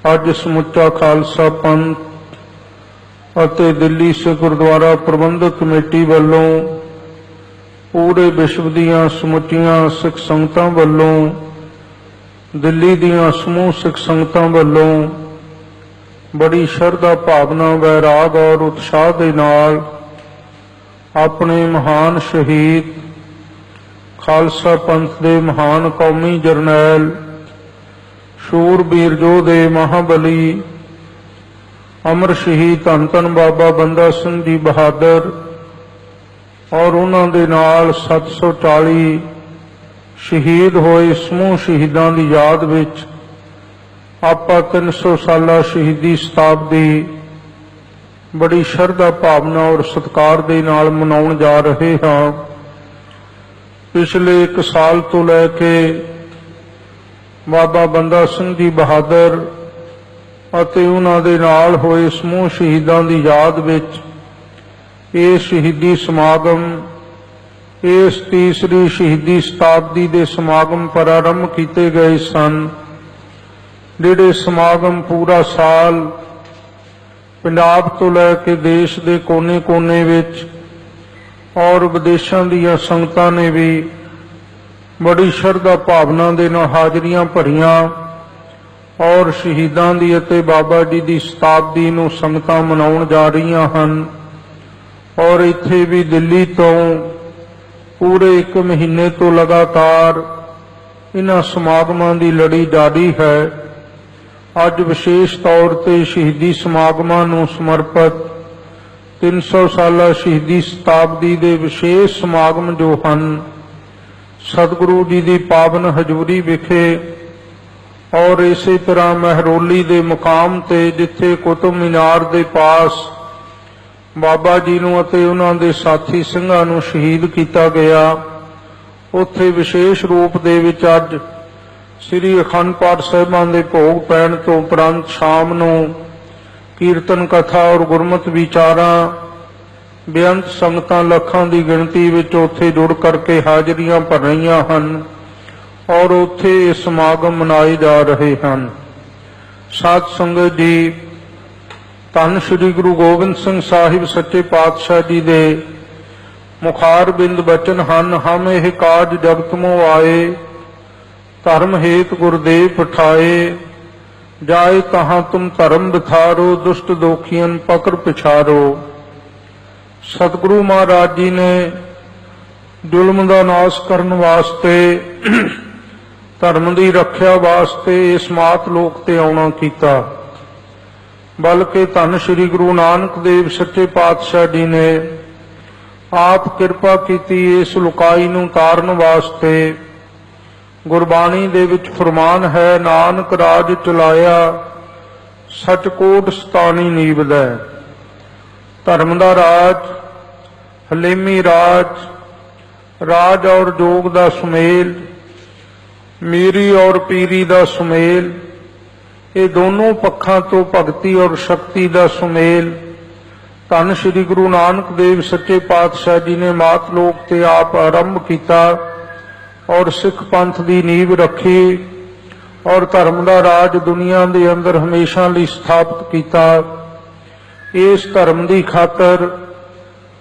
ਅੱਜ ਸਮੁੱਚਾ ਖਾਲਸਾ ਪੰਥ ਅਤੇ ਦਿੱਲੀ ਸਿੱਖ ਗੁਰਦੁਆਰਾ ਪ੍ਰਬੰਧਕ ਕਮੇਟੀ ਵੱਲੋਂ ਪੂਰੇ ਵਿਸ਼ਵ ਦੀਆਂ ਸਮੁੱਚੀਆਂ ਸਿੱਖ ਸੰਗਤਾਂ ਵੱਲੋਂ ਦਿੱਲੀ ਦੀਆਂ ਸਮੂਹ ਸਿੱਖ ਸੰਗਤਾਂ ਵੱਲੋਂ ਬੜੀ ਸ਼ਰਧਾ ਭਾਵਨਾ ਵੈਰਾਗ ਔਰ ਉਤਸ਼ਾਹ ਦੇ ਨਾਲ ਆਪਣੇ ਮਹਾਨ ਸ਼ਹੀਦ ਖਾਲਸਾ ਪੰਥ ਦੇ ਮਹਾਨ ਕੌਮੀ ਜਰਨੈਲ ਸ਼ੂਰਬੀਰ ਯੋਧੇ ਮਹਾਬਲੀ ਅਮਰ ਸ਼ਹੀਦ ਧੰਨ ਧੰਨ ਬਾਬਾ ਬੰਦਾ ਸਿੰਘ ਜੀ ਬਹਾਦਰ ਔਰ ਉਹਨਾਂ ਦੇ ਨਾਲ 740 ਸ਼ਹੀਦ ਹੋਏ ਸਮੂਹ ਸ਼ਹੀਦਾਂ ਦੀ ਯਾਦ ਵਿੱਚ ਆਪਾਂ 300 ਸਾਲਾ ਸ਼ਹੀਦੀ ਸ਼ਤਾਬਦੀ ਬੜੀ ਸ਼ਰਧਾ ਭਾਵਨਾ ਔਰ ਸਤਿਕਾਰ ਦੇ ਨਾਲ ਮਨਾਉਣ ਜਾ ਰਹੇ ਹਾਂ। ਪਿਛਲੇ 1 ਸਾਲ ਤੋਂ ਲੈ ਕੇ ਬਾਬਾ ਬੰਦਾ ਸਿੰਘ ਜੀ ਬਹਾਦਰ ਅਤੇ ਉਹਨਾਂ ਦੇ ਨਾਲ ਹੋਏ ਸਮੂਹ ਸ਼ਹੀਦਾਂ ਦੀ ਯਾਦ ਵਿੱਚ ਇਹ ਸ਼ਹੀਦੀ ਸਮਾਗਮ ਇਸ ਤੀਸਰੀ ਸ਼ਹੀਦੀ ਸ਼ਤਾਬਦੀ ਦੇ ਸਮਾਗਮ ਪ੍ਰਾਰੰਭ ਕੀਤੇ ਗਏ ਸਨ, ਜਿਹੜੇ ਸਮਾਗਮ ਪੂਰਾ ਸਾਲ ਪੰਜਾਬ ਤੋਂ ਲੈ ਕੇ ਦੇਸ਼ ਦੇ ਕੋਨੇ-ਕੋਨੇ ਵਿੱਚ ਔਰ ਵਿਦੇਸ਼ਾਂ ਦੀਆਂ ਸੰਗਤਾਂ ਨੇ ਵੀ ਬੜੀ ਸ਼ਰਧਾ ਭਾਵਨਾ ਦੇ ਨਾਲ ਹਾਜ਼ਰੀਆਂ ਭਰੀਆਂ ਔਰ ਸ਼ਹੀਦਾਂ ਦੀ ਅਤੇ ਬਾਬਾ ਜੀ ਦੀ ਸ਼ਤਾਬਦੀ ਨੂੰ ਸੰਗਤਾਂ ਮਨਾਉਣ ਜਾ ਰਹੀਆਂ ਹਨ। ਔਰ ਇੱਥੇ ਵੀ ਦਿੱਲੀ ਤੋਂ ਪੂਰੇ 1 ਮਹੀਨੇ ਤੋਂ ਲਗਾਤਾਰ ਇਹਨਾਂ ਸਮਾਗਮਾਂ ਦੀ ਲੜੀ ਜਾਰੀ ਹੈ। ਅੱਜ ਵਿਸ਼ੇਸ਼ ਤੌਰ ਤੇ ਸ਼ਹੀਦੀ ਸਮਾਗਮਾਂ ਨੂੰ ਸਮਰਪਿਤ 300 ਸਾਲਾ ਸ਼ਹੀਦੀ ਸ਼ਤਾਬਦੀ ਦੇ ਵਿਸ਼ੇਸ਼ ਸਮਾਗਮ ਜੋ ਹਨ ਸਤਿਗੁਰੂ ਜੀ ਦੀ ਪਾਵਨ ਹਜ਼ੂਰੀ ਵਿਖੇ ਔਰ ਇਸੇ ਤਰ੍ਹਾਂ ਮਹਿਰੌਲੀ ਦੇ ਮੁਕਾਮ ਤੇ ਜਿੱਥੇ ਕੁਤਬ ਮੀਨਾਰ ਦੇ ਪਾਸ ਬਾਬਾ ਜੀ ਨੂੰ ਅਤੇ ਉਹਨਾਂ ਦੇ ਸਾਥੀ ਸਿੰਘਾਂ ਨੂੰ ਸ਼ਹੀਦ ਕੀਤਾ ਗਿਆ, ਉੱਥੇ ਵਿਸ਼ੇਸ਼ ਰੂਪ ਦੇ ਵਿੱਚ ਅੱਜ ਸ੍ਰੀ ਅਖੰਡ ਪਾਠ ਸਾਹਿਬਾਂ ਦੇ ਭੋਗ ਪੈਣ ਤੋਂ ਉਪਰੰਤ ਸ਼ਾਮ ਨੂੰ ਕੀਰਤਨ ਕਥਾ ਔਰ ਗੁਰਮਤਿ ਵਿਚਾਰਾਂ ਬੇਅੰਤ ਸੰਗਤਾਂ ਲੱਖਾਂ ਦੀ ਗਿਣਤੀ ਵਿੱਚ ਉੱਥੇ ਜੁੜ ਕਰਕੇ ਹਾਜ਼ਰੀਆਂ ਭਰ ਰਹੀਆਂ ਹਨ ਔਰ ਉੱਥੇ ਇਹ ਸਮਾਗਮ ਮਨਾਏ ਜਾ ਰਹੇ ਹਨ। ਸਾਧ ਸੰਗਤ ਜੀ, ਧੰਨ ਸ਼੍ਰੀ ਗੁਰੂ ਗੋਬਿੰਦ ਸਿੰਘ ਸਾਹਿਬ ਸੱਚੇ ਪਾਤਸ਼ਾਹ ਜੀ ਦੇ ਮੁਖਾਰ ਬਿੰਦ ਬਚਨ ਹਨ, ਹਮ ਇਹ ਕਾਜ ਜਗਤ ਮੋ ਆਏ, ਧਰਮ ਹੇਤ ਗੁਰਦੇਵ ਪਠਾਏ, ਜਾਏ ਤਹਾਂ ਤੁਮ ਧਰਮ ਬਿਥਾਰੋ, ਦੁਸ਼ਟ ਦੋਖੀਆਂ ਪਕੜ ਪਿਛਾਰੋ। ਸਤਿਗੁਰੂ ਮਹਾਰਾਜ ਜੀ ਨੇ ਜ਼ੁਲਮ ਦਾ ਨਾਸ਼ ਕਰਨ ਵਾਸਤੇ ਧਰਮ ਦੀ ਰੱਖਿਆ ਵਾਸਤੇ ਇਸ ਮਾਤ ਲੋਕ ਤੇ ਆਉਣਾ ਕੀਤਾ, ਬਲਕਿ ਧੰਨ ਸ਼੍ਰੀ ਗੁਰੂ ਨਾਨਕ ਦੇਵ ਸੱਚੇ ਪਾਤਸ਼ਾਹ ਜੀ ਨੇ ਆਪ ਕਿਰਪਾ ਕੀਤੀ ਇਸ ਲੁਕਾਈ ਨੂੰ ਤਾਰਨ ਵਾਸਤੇ। ਗੁਰਬਾਣੀ ਦੇ ਵਿੱਚ ਫਰਮਾਨ ਹੈ, ਨਾਨਕ ਰਾਜ ਚਲਾਇਆ ਸਚ ਕੋਟ ਸਤਾਣੀ ਨੀਵਦੈ। ਧਰਮ ਦਾ ਰਾਜ, ਹਲੇਮੀ ਰਾਜ, ਰਾਜ ਔਰ ਜੋਗ ਦਾ ਸੁਮੇਲ, ਮੀਰੀ ਔਰ ਪੀਰੀ ਦਾ ਸੁਮੇਲ, ਇਹ ਦੋਨੋਂ ਪੱਖਾਂ ਤੋਂ ਭਗਤੀ ਔਰ ਸ਼ਕਤੀ ਦਾ ਸੁਮੇਲ ਧੰਨ ਸ਼੍ਰੀ ਗੁਰੂ ਨਾਨਕ ਦੇਵ ਸੱਚੇ ਪਾਤਸ਼ਾਹ ਜੀ ਨੇ ਮਾਤ ਲੋਕ ਤੇ ਆਪ ਆਰੰਭ ਕੀਤਾ ਔਰ ਸਿੱਖ ਪੰਥ ਦੀ ਨੀਂਹ ਰੱਖੀ ਔਰ ਧਰਮ ਦਾ ਰਾਜ ਦੁਨੀਆ ਦੇ ਅੰਦਰ ਹਮੇਸ਼ਾ ਲਈ ਸਥਾਪਿਤ ਕੀਤਾ। ਇਸ ਧਰਮ ਦੀ ਖਾਤਰ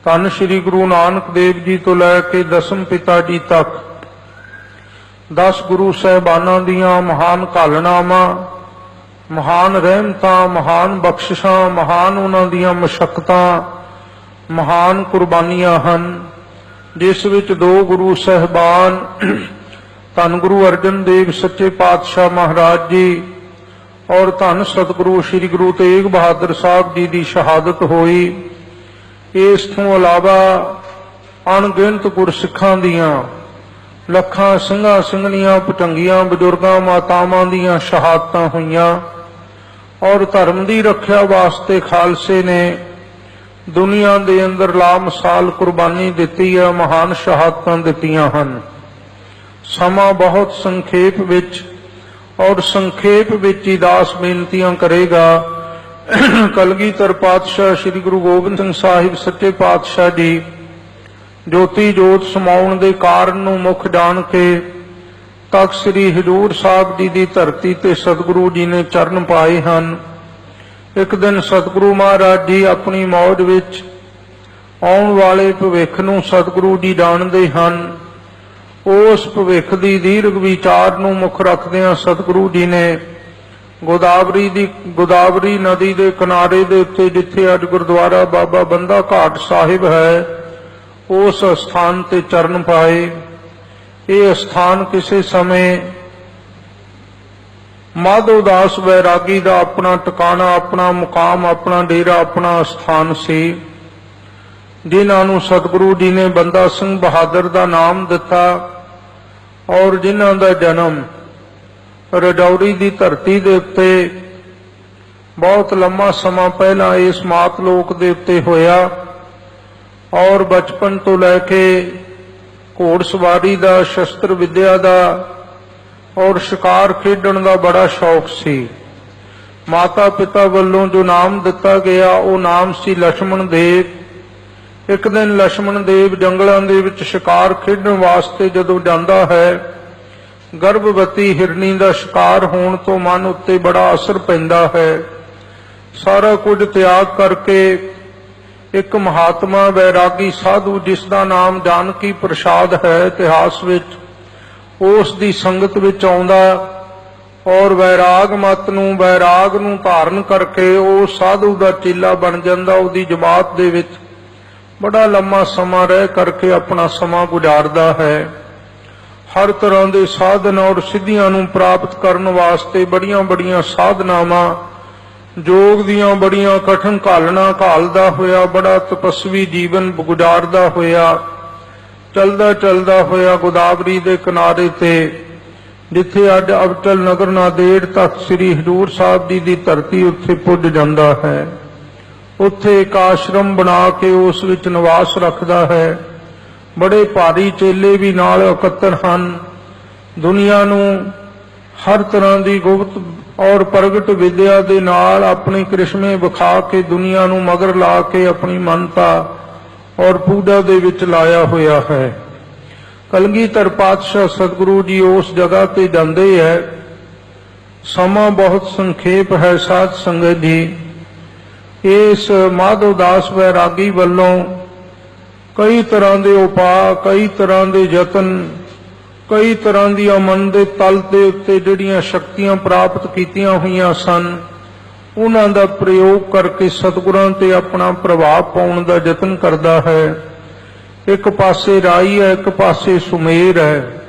ਧੰਨ ਸ਼੍ਰੀ ਗੁਰੂ ਨਾਨਕ ਦੇਵ ਜੀ ਤੋਂ ਲੈ ਕੇ ਦਸਮ ਪਿਤਾ ਜੀ ਤੱਕ 10 ਗੁਰੂ ਸਾਹਿਬਾਨਾਂ ਦੀਆਂ ਮਹਾਨ ਘਾਲਣਾਵਾਂ, ਮਹਾਨ ਰਹਿਮਤਾਂ, ਮਹਾਨ ਬਖਸ਼ਿਸ਼ਾਂ, ਮਹਾਨ ਉਹਨਾਂ ਦੀਆਂ ਮਸ਼ੱਕਤਾਂ, ਮਹਾਨ ਕੁਰਬਾਨੀਆਂ ਹਨ, ਜਿਸ ਵਿੱਚ 2 ਗੁਰੂ ਸਾਹਿਬਾਨ ਧੰਨ ਗੁਰੂ ਅਰਜਨ ਦੇਵ ਸੱਚੇ ਪਾਤਸ਼ਾਹ ਮਹਾਰਾਜ ਜੀ ਔਰ ਧੰਨ ਸਤਿਗੁਰੂ ਸ੍ਰੀ ਗੁਰੂ ਤੇਗ ਬਹਾਦਰ ਸਾਹਿਬ ਜੀ ਦੀ ਸ਼ਹਾਦਤ ਹੋਈ। ਇਸ ਤੋਂ ਇਲਾਵਾ ਅਣਗਿਣਤ ਗੁਰਸਿੱਖਾਂ ਦੀਆਂ ਲੱਖਾਂ ਸਿੰਘਾਂ ਸਿੰਘਣੀਆਂ ਭਟੰਗੀਆਂ ਬਜ਼ੁਰਗਾਂ ਮਾਤਾਵਾਂ ਦੀਆਂ ਸ਼ਹਾਦਤਾਂ ਹੋਈਆਂ ਔਰ ਧਰਮ ਦੀ ਰੱਖਿਆ ਵਾਸਤੇ ਖਾਲਸੇ ਨੇ ਦੁਨੀਆ ਦੇ ਅੰਦਰ ਲਾਮਿਸਾਲ ਕੁਰਬਾਨੀ ਦਿੱਤੀ ਹੈ, ਮਹਾਨ ਸ਼ਹਾਦਤਾਂ ਦਿੱਤੀਆਂ ਹਨ। ਸਮਾਂ ਬਹੁਤ ਸੰਖੇਪ ਵਿੱਚ ਔਰ ਸੰਖੇਪ ਵਿੱਚ ਹੀ ਦਾਸ ਬੇਨਤੀਆਂ ਕਰੇਗਾ। ਕਲਗੀਧਰ ਪਾਤਸ਼ਾਹ ਸ੍ਰੀ ਗੁਰੂ ਗੋਬਿੰਦ ਸਿੰਘ ਸਾਹਿਬ ਸੱਚੇ ਪਾਤਸ਼ਾਹ ਜੀ ਜੋਤੀ ਜੋਤ ਸਮਾਉਣ ਦੇ ਕਾਰਨ ਨੂੰ ਮੁੱਖ ਜਾਣ ਕੇ ਤਖਤ ਸ੍ਰੀ ਹਜ਼ੂਰ ਸਾਹਿਬ ਜੀ ਦੀ ਧਰਤੀ ਤੇ ਸਤਿਗੁਰੂ ਜੀ ਨੇ ਚਰਨ ਪਾਏ ਹਨ। ਇੱਕ ਦਿਨ ਸਤਿਗੁਰੂ ਮਹਾਰਾਜ ਜੀ ਆਪਣੀ ਮੌਜ ਵਿੱਚ ਆਉਣ ਵਾਲੇ ਭਵਿੱਖ ਨੂੰ ਸਤਿਗੁਰੂ ਜੀ ਜਾਣਦੇ ਹਨ। ਉਸ ਭਵਿੱਖ ਦੀ ਦੀਰਘ ਵਿਚਾਰ ਨੂੰ ਮੁੱਖ ਰੱਖਦਿਆਂ ਸਤਿਗੁਰੂ ਜੀ ਨੇ ਗੋਦਾਵਰੀ ਨਦੀ ਦੇ ਕਿਨਾਰੇ ਦੇ ਉੱਤੇ, ਜਿੱਥੇ ਅੱਜ ਗੁਰਦੁਆਰਾ ਬਾਬਾ ਬੰਦਾ ਘਾਟ ਸਾਹਿਬ ਹੈ, ਉਸ ਸਥਾਨ ਤੇ ਚਰਨ ਪਾਏ। ਇਹ ਸਥਾਨ ਕਿਸੇ ਸਮੇਂ ਮਾਧੋ ਦਾਸ ਵੈਰਾਗੀ ਦਾ ਆਪਣਾ ਟਿਕਾਣਾ, ਆਪਣਾ ਮੁਕਾਮ, ਆਪਣਾ ਡੇਰਾ, ਆਪਣਾ ਸਥਾਨ ਸੀ, ਜਿਨ੍ਹਾਂ ਨੂੰ ਸਤਿਗੁਰੂ ਜੀ ਨੇ ਬੰਦਾ ਸਿੰਘ ਬਹਾਦਰ ਦਾ ਨਾਮ ਦਿੱਤਾ ਔਰ ਜਿਨ੍ਹਾਂ ਦਾ ਜਨਮ ਰਜੌਰੀ ਦੀ ਧਰਤੀ ਦੇ ਉੱਤੇ ਬਹੁਤ ਲੰਮਾ ਸਮਾਂ ਪਹਿਲਾਂ ਇਸ ਮਾਤ ਲੋਕ ਦੇ ਉੱਤੇ ਹੋਇਆ ਔਰ ਬਚਪਨ ਤੋਂ ਲੈ ਕੇ ਘੋੜਸਵਾਰੀ ਦਾ, ਸ਼ਸਤਰ ਵਿਦਿਆ ਦਾ ਔਰ ਸ਼ਿਕਾਰ ਖੇਡਣ ਦਾ ਬੜਾ ਸ਼ੌਕ ਸੀ। ਮਾਤਾ ਪਿਤਾ ਵੱਲੋਂ ਜੋ ਨਾਮ ਦਿੱਤਾ ਗਿਆ ਉਹ ਨਾਮ ਸੀ ਲਛਮਣ ਦੇਵ। ਇੱਕ ਦਿਨ ਲਛਮਣ ਦੇਵ ਜੰਗਲਾਂ ਦੇ ਵਿੱਚ ਸ਼ਿਕਾਰ ਖੇਡਣ ਵਾਸਤੇ ਜਦੋਂ ਜਾਂਦਾ ਹੈ, ਗਰਭਵਤੀ ਹਿਰਨੀ ਦਾ ਸ਼ਿਕਾਰ ਹੋਣ ਤੋਂ ਮਨ ਉੱਤੇ ਬੜਾ ਅਸਰ ਪੈਂਦਾ ਹੈ। ਸਾਰਾ ਕੁਝ ਤਿਆਗ ਕਰਕੇ ਇੱਕ ਮਹਾਤਮਾ ਵੈਰਾਗੀ ਸਾਧੂ, ਜਿਸ ਦਾ ਨਾਮ ਜਾਨਕੀ ਪ੍ਰਸਾਦ ਹੈ ਇਤਿਹਾਸ ਵਿੱਚ, ਉਸ ਦੀ ਸੰਗਤ ਵਿੱਚ ਆਉਂਦਾ ਔਰ ਵੈਰਾਗ ਨੂੰ ਧਾਰਨ ਕਰਕੇ ਉਹ ਸਾਧੂ ਦਾ ਚੇਲਾ ਬਣ ਜਾਂਦਾ। ਉਹਦੀ ਜਮਾਤ ਦੇ ਵਿੱਚ ਬੜਾ ਲੰਮਾ ਸਮਾਂ ਰਹਿ ਕਰਕੇ ਆਪਣਾ ਸਮਾਂ ਗੁਜ਼ਾਰਦਾ ਹੈ। ਹਰ ਤਰ੍ਹਾਂ ਦੇ ਸਾਧਨ ਔਰ ਸਿੱਧੀਆਂ ਨੂੰ ਪ੍ਰਾਪਤ ਕਰਨ ਵਾਸਤੇ ਬੜੀਆਂ ਬੜੀਆਂ ਸਾਧਨਾਵਾਂ, ਜੋਗ ਦੀਆਂ ਬੜੀਆਂ ਕਠਿਨ ਘਾਲਣਾ ਘਾਲਦਾ ਹੋਇਆ, ਬੜਾ ਤਪਸਵੀ ਜੀਵਨ ਗੁਜ਼ਾਰਦਾ ਹੋਇਆ, ਚਲਦਾ ਹੋਇਆ ਗੋਦਾਵਰੀ ਦੇ ਕਿਨਾਰੇ ਤੇ, ਜਿੱਥੇ ਅੱਜ ਅਬਚਲ ਨਗਰ ਨਾਂਦੇੜ ਤਖਤ ਸ੍ਰੀ ਹਜ਼ੂਰ ਸਾਹਿਬ ਜੀ ਦੀ ਧਰਤੀ, ਉੱਥੇ ਪੁੱਜ ਜਾਂਦਾ ਹੈ। ਉੱਥੇ ਇੱਕ ਆਸ਼ਰਮ ਬਣਾ ਕੇ ਉਸ ਵਿੱਚ ਨਿਵਾਸ ਰੱਖਦਾ ਹੈ। ਬੜੇ ਭਾਰੀ ਚੇਲੇ ਵੀ ਨਾਲ ਇਕੱਤਰ ਹਨ। ਦੁਨੀਆ ਨੂੰ ਹਰ ਤਰ੍ਹਾਂ ਦੀ ਗੁਪਤ ਔਰ ਪ੍ਰਗਟ ਵਿਦਿਆ ਦੇ ਨਾਲ ਆਪਣੇ ਕ੍ਰਿਸ਼ਮੇ ਵਿਖਾ ਕੇ ਦੁਨੀਆ ਨੂੰ ਮਗਰ ਲਾ ਕੇ ਆਪਣੀ ਮਨਤਾ ਔਰ ਪੂਜਾ ਦੇ ਵਿੱਚ ਲਾਇਆ ਹੋਇਆ ਹੈ। ਕਲਗੀਧਰ ਪਾਤਸ਼ਾਹ ਸਤਿਗੁਰੂ ਜੀ ਉਸ ਜਗ੍ਹਾ ਤੇ ਜਾਂਦੇ ਹੈ। ਸਮਾਂ ਬਹੁਤ ਸੰਖੇਪ ਹੈ ਸਾਧ ਸੰਗਤ ਜੀ। ਇਸ ਮਾਧੋ ਦਾਸ ਵੈਰਾਗੀ ਵੱਲੋਂ ਕਈ ਤਰ੍ਹਾਂ ਦੇ ਉਪਾਅ, ਕਈ ਤਰ੍ਹਾਂ ਦੇ ਯਤਨ, ਕਈ ਤਰ੍ਹਾਂ ਦੀਆਂ ਮਨ ਦੇ ਤਲ ਦੇ ਉੱਤੇ ਜਿਹੜੀਆਂ ਸ਼ਕਤੀਆਂ ਪ੍ਰਾਪਤ ਕੀਤੀਆਂ ਹੋਈਆਂ ਸਨ, ਉਹਨਾਂ ਦਾ ਪ੍ਰਯੋਗ ਕਰਕੇ ਸਤਿਗੁਰਾਂ ਤੇ ਆਪਣਾ ਪ੍ਰਭਾਵ ਪਾਉਣ ਦਾ ਯਤਨ ਕਰਦਾ ਹੈ। ਇੱਕ ਪਾਸੇ ਰਾਈ ਹੈ, ਇੱਕ ਪਾਸੇ ਸੁਮੇਰ ਹੈ।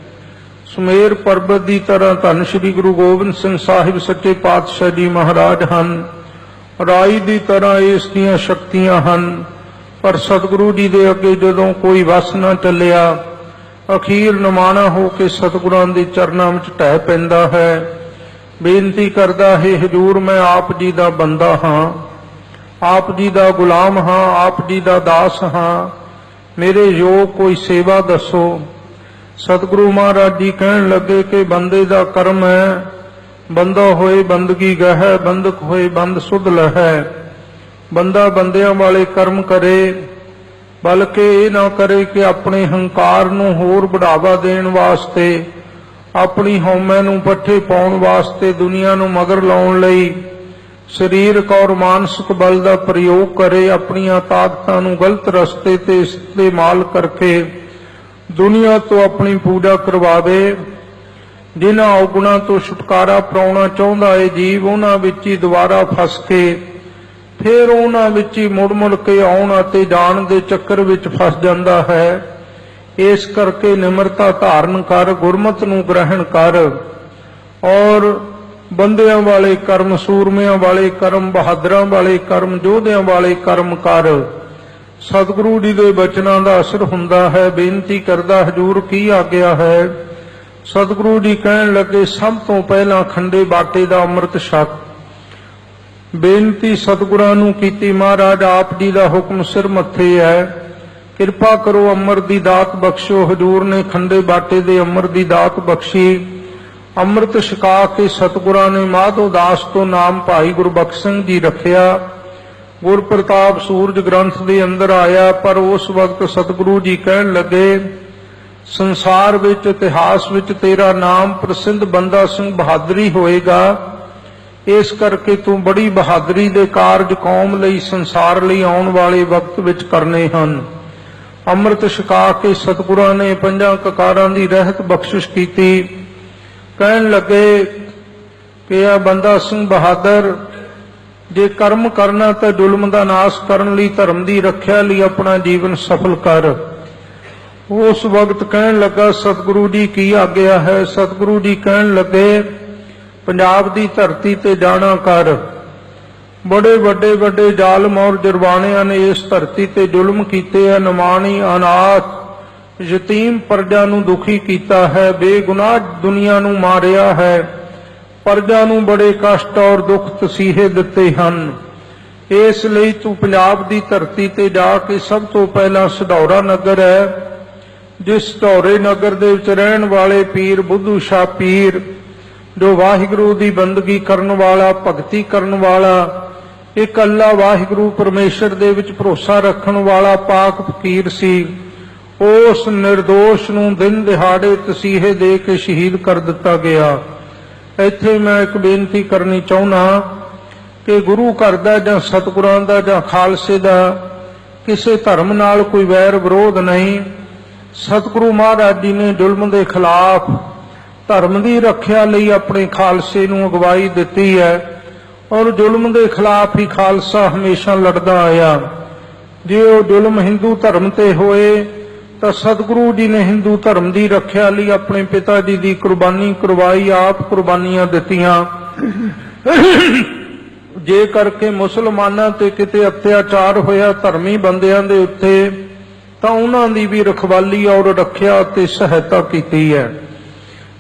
ਸੁਮੇਰ ਪਰਬਤ ਦੀ ਤਰ੍ਹਾਂ ਧੰਨ ਸ਼੍ਰੀ ਗੁਰੂ ਗੋਬਿੰਦ ਸਿੰਘ ਸਾਹਿਬ ਸੱਚੇ ਪਾਤਸ਼ਾਹ ਜੀ ਮਹਾਰਾਜ ਹਨ। ਰਾਈ ਦੀ ਤਰ੍ਹਾਂ ਇਸ ਦੀਆਂ ਸ਼ਕਤੀਆਂ ਹਨ। ਪਰ ਸਤਿਗੁਰੂ ਜੀ ਦੇ ਅੱਗੇ ਜਦੋਂ ਕੋਈ ਵਸ ਨਾ ਚੱਲਿਆ, ਅਖੀਰ ਨਿਮਾਣਾ ਹੋ ਕੇ ਸਤਿਗੁਰਾਂ ਦੇ ਚਰਨਾਂ ਵਿੱਚ ਢਹਿ ਪੈਂਦਾ ਹੈ। ਬੇਨਤੀ ਕਰਦਾ ਹੈ, ਹਜ਼ੂਰ ਮੈਂ ਆਪ ਜੀ ਦਾ ਬੰਦਾ ਹਾਂ, ਆਪ ਜੀ ਦਾ ਗੁਲਾਮ ਹਾਂ, ਆਪ ਜੀ ਦਾ ਦਾਸ ਹਾਂ, ਮੇਰੇ ਯੋਗ ਕੋਈ ਸੇਵਾ ਦੱਸੋ। ਸਤਿਗੁਰੂ ਮਹਾਰਾਜ ਜੀ ਕਹਿਣ ਲੱਗੇ ਕਿ ਬੰਦੇ ਦਾ ਕਰਮ ਹੈ, ਬੰਦਾ ਹੋਏ ਬੰਦਗੀ ਗਹਿ, ਬੰਦਕ ਹੋਏ ਬੰਦ ਸੁਧ ਲਹੈ। ਬੰਦਾ ਬੰਦਿਆਂ ਵਾਲੇ ਕਰਮ ਕਰੇ, ਬਲਕਿ ਇਹ ਨਾ ਕਰੇ ਕਿ ਆਪਣੇ ਹੰਕਾਰ ਨੂੰ ਹੋਰ ਬੜਾਵਾ ਦੇਣ ਵਾਸਤੇ, ਆਪਣੀ ਹਉਮੈ ਨੂੰ ਪੱਠੇ ਪਾਉਣ ਵਾਸਤੇ, ਦੁਨੀਆ ਨੂੰ ਮਗਰ ਲਾਉਣ ਲਈ ਸਰੀਰਕ ਔਰ ਮਾਨਸਿਕ ਬਲ ਦਾ ਪ੍ਰਯੋਗ ਕਰੇ, ਆਪਣੀਆਂ ਤਾਕਤਾਂ ਨੂੰ ਗਲਤ ਰਸਤੇ ਤੇ ਇਸਤੇਮਾਲ ਕਰਕੇ ਦੁਨੀਆ ਤੋਂ ਆਪਣੀ ਪੂਜਾ ਕਰਵਾਵੇ। ਜਿਨ੍ਹਾਂ ਔਗੁਣਾਂ ਤੋਂ ਛੁਟਕਾਰਾ ਪਾਉਣਾ ਚਾਹੁੰਦਾ ਹੈ ਜੀਵ, ਉਹਨਾਂ ਵਿੱਚ ਹੀ ਦੁਬਾਰਾ ਫਸ ਕੇ ਫਿਰ ਉਹਨਾਂ ਵਿੱਚ ਹੀ ਮੁੜ ਕੇ ਆਉਣ ਅਤੇ ਜਾਣ ਦੇ ਚੱਕਰ ਵਿੱਚ ਫਸ ਜਾਂਦਾ ਹੈ। ਇਸ ਕਰਕੇ ਨਿਮਰਤਾ ਧਾਰਨ ਕਰ, ਗੁਰਮਤਿ ਨੂੰ ਗ੍ਰਹਿਣ ਕਰ ਔਰ ਬੰਦਿਆਂ ਵਾਲੇ ਕਰਮ, ਸੂਰਮਿਆਂ ਵਾਲੇ ਕਰਮ, ਬਹਾਦਰਾਂ ਵਾਲੇ ਕਰਮ, ਯੋਧਿਆਂ ਵਾਲੇ ਕਰਮ ਕਰ। ਸਤਿਗੁਰੂ ਜੀ ਦੇ ਬਚਨਾਂ ਦਾ ਅਸਰ ਹੁੰਦਾ ਹੈ। ਬੇਨਤੀ ਕਰਦਾ, ਹਜ਼ੂਰ ਕੀ ਆਗਿਆ ਹੈ। ਸਤਿਗੁਰੂ ਜੀ ਕਹਿਣ ਲੱਗੇ, ਸਭ ਤੋਂ ਪਹਿਲਾਂ ਖੰਡੇ ਬਾਟੇ ਦਾ ਅੰਮ੍ਰਿਤ ਛਕ। ਬੇਨਤੀ ਸਤਿਗੁਰਾਂ ਨੂੰ ਕੀਤੀ, ਮਹਾਰਾਜ ਆਪ ਜੀ ਦਾ ਹੁਕਮ ਸਿਰ ਮੱਥੇ ਹੈ, ਕਿਰਪਾ ਕਰੋ ਅੰਮ੍ਰਿਤ ਦੀ ਦਾਤ ਬਖਸ਼ੋ। ਹਜ਼ੂਰ ਨੇ ਖੰਡੇ ਬਾਟੇ ਦੇ ਅੰਮ੍ਰਿਤ ਦੀ ਦਾਤ ਬਖਸ਼ੀ। ਅੰਮ੍ਰਿਤ ਛਕਾ ਕੇ ਸਤਿਗੁਰਾਂ ਨੇ ਮਾਧੋ ਦਾਸ ਤੋਂ ਨਾਮ ਭਾਈ ਗੁਰਬਖਸ਼ ਸਿੰਘ ਜੀ ਰੱਖਿਆ। ਗੁਰ ਪ੍ਰਤਾਪ ਸੂਰਜ ਗ੍ਰੰਥ ਦੇ ਅੰਦਰ ਆਇਆ। ਪਰ ਉਸ ਵਕਤ ਸਤਿਗੁਰੂ ਜੀ ਕਹਿਣ ਲੱਗੇ, ਸੰਸਾਰ ਵਿੱਚ ਇਤਿਹਾਸ ਵਿੱਚ ਤੇਰਾ ਨਾਮ ਪ੍ਰਸਿੱਧ ਬੰਦਾ ਸਿੰਘ ਬਹਾਦਰੀ ਹੋਏਗਾ। ਇਸ ਕਰਕੇ ਤੂੰ ਬੜੀ ਬਹਾਦਰੀ ਦੇ ਕਾਰਜ ਕੌਮ ਲਈ ਸੰਸਾਰ ਲਈ ਆਉਣ ਵਾਲੇ ਵਕਤ ਵਿੱਚ ਕਰਨੇ ਹਨ। ਅੰਮ੍ਰਿਤ ਛਕਾ ਕੇ ਸਤਿਗੁਰਾਂ ਨੇ ਪੰਜਾਂ ਕਕਾਰਾਂ ਦੀ ਰਹਿਤ ਬਖਸ਼ਿਸ਼ ਕੀਤੀ। ਕਹਿਣ ਲੱਗੇ ਕਿ ਆ ਬੰਦਾ ਸਿੰਘ ਬਹਾਦਰ, ਜੇ ਕਰਮ ਕਰਨਾ ਤਾਂ ਜ਼ੁਲਮ ਦਾ ਨਾਸ਼ ਕਰਨ ਲਈ, ਧਰਮ ਦੀ ਰੱਖਿਆ ਲਈ ਆਪਣਾ ਜੀਵਨ ਸਫਲ ਕਰ। ਉਸ ਵਕਤ ਕਹਿਣ ਲੱਗਾ ਸਤਿਗੁਰੂ ਜੀ ਕੀ ਆਗਿਆ ਹੈ। ਸਤਿਗੁਰੂ ਜੀ ਕਹਿਣ ਲੱਗੇ ਪੰਜਾਬ ਦੀ ਧਰਤੀ ਤੇ ਜਾਣਾ ਕਰ। ਬੜੇ ਵੱਡੇ ਜ਼ਾਲਮ ਔਰ ਜੁਰਮਾਨਿਆਂ ਨੇ ਇਸ ਧਰਤੀ ਤੇ ਜ਼ੁਲਮ ਕੀਤੇ ਹੈ। ਨਿਮਾਣੀ, ਅਨਾਥ, ਯਤੀਮ ਪ੍ਰਜਾ ਨੂੰ ਦੁਖੀ ਕੀਤਾ ਹੈ। ਬੇਗੁਨਾਹ ਦੁਨੀਆ ਨੂੰ ਮਾਰਿਆ ਹੈ। ਪ੍ਰਜਾ ਨੂੰ ਬੜੇ ਕਸ਼ਟ ਔਰ ਦੁੱਖ ਤਸੀਹੇ ਦਿੱਤੇ ਹਨ। ਇਸ ਲਈ ਤੂੰ ਪੰਜਾਬ ਦੀ ਧਰਤੀ ਤੇ ਜਾ ਕੇ ਸਭ ਤੋਂ ਪਹਿਲਾਂ ਸਧੌਰਾ ਨਗਰ ਹੈ, ਜਿਸ ਸਧੌਰੇ ਨਗਰ ਦੇ ਵਿੱਚ ਰਹਿਣ ਵਾਲੇ ਪੀਰ ਬੁੱਧੂ ਸ਼ਾਹ ਪੀਰ, ਜੋ ਵਾਹਿਗੁਰੂ ਦੀ ਬੰਦਗੀ ਕਰਨ ਵਾਲਾ, ਭਗਤੀ ਕਰਨ ਵਾਲਾ, ਇੱਕ ਅੱਲਾ ਵਾਹਿਗੁਰੂ ਪਰਮੇਸ਼ਰ ਦੇ ਵਿੱਚ ਭਰੋਸਾ ਰੱਖਣ ਵਾਲਾ ਪਾਕ ਫਕੀਰ ਸੀ, ਉਸ ਨਿਰਦੋਸ਼ ਨੂੰ ਦਿਨ ਦਿਹਾੜੇ ਤਸੀਹੇ ਦੇ ਕੇ ਸ਼ਹੀਦ ਕਰ ਦਿੱਤਾ ਗਿਆ। ਇੱਥੇ ਮੈਂ ਇੱਕ ਬੇਨਤੀ ਕਰਨੀ ਚਾਹੁੰਦਾ ਕਿ ਗੁਰੂ ਘਰ ਦਾ ਜਾਂ ਸਤਿਗੁਰਾਂ ਦਾ ਜਾਂ ਖਾਲਸੇ ਦਾ ਕਿਸੇ ਧਰਮ ਨਾਲ ਕੋਈ ਵੈਰ ਵਿਰੋਧ ਨਹੀਂ। ਸਤਿਗੁਰੂ ਮਹਾਰਾਜ ਜੀ ਨੇ ਜ਼ੁਲਮ ਦੇ ਖਿਲਾਫ ਧਰਮ ਦੀ ਰੱਖਿਆ ਲਈ ਆਪਣੇ ਖਾਲਸੇ ਨੂੰ ਅਗਵਾਈ ਦਿੱਤੀ ਹੈ ਔਰ ਜ਼ੁਲਮ ਦੇ ਖਿਲਾਫ ਹੀ ਖਾਲਸਾ ਹਮੇਸ਼ਾ ਲੜਦਾ ਆਇਆ। ਜੇ ਉਹ ਜ਼ੁਲਮ ਹਿੰਦੂ ਧਰਮ ਤੇ ਹੋਏ ਤਾਂ ਸਤਿਗੁਰੂ ਜੀ ਨੇ ਹਿੰਦੂ ਧਰਮ ਦੀ ਰੱਖਿਆ ਲਈ ਆਪਣੇ ਪਿਤਾ ਜੀ ਦੀ ਕੁਰਬਾਨੀ ਕਰਵਾਈ, ਆਪ ਕੁਰਬਾਨੀਆਂ ਦਿੱਤੀਆਂ। ਜੇ ਕਰਕੇ ਮੁਸਲਮਾਨਾਂ ਤੇ ਕਿਤੇ ਅਤਿਆਚਾਰ ਹੋਇਆ ਧਰਮੀ ਬੰਦਿਆਂ ਦੇ ਉੱਤੇ, ਤਾਂ ਉਹਨਾਂ ਦੀ ਵੀ ਰਖਵਾਲੀ ਔਰ ਰੱਖਿਆ ਅਤੇ ਸਹਾਇਤਾ ਕੀਤੀ ਹੈ।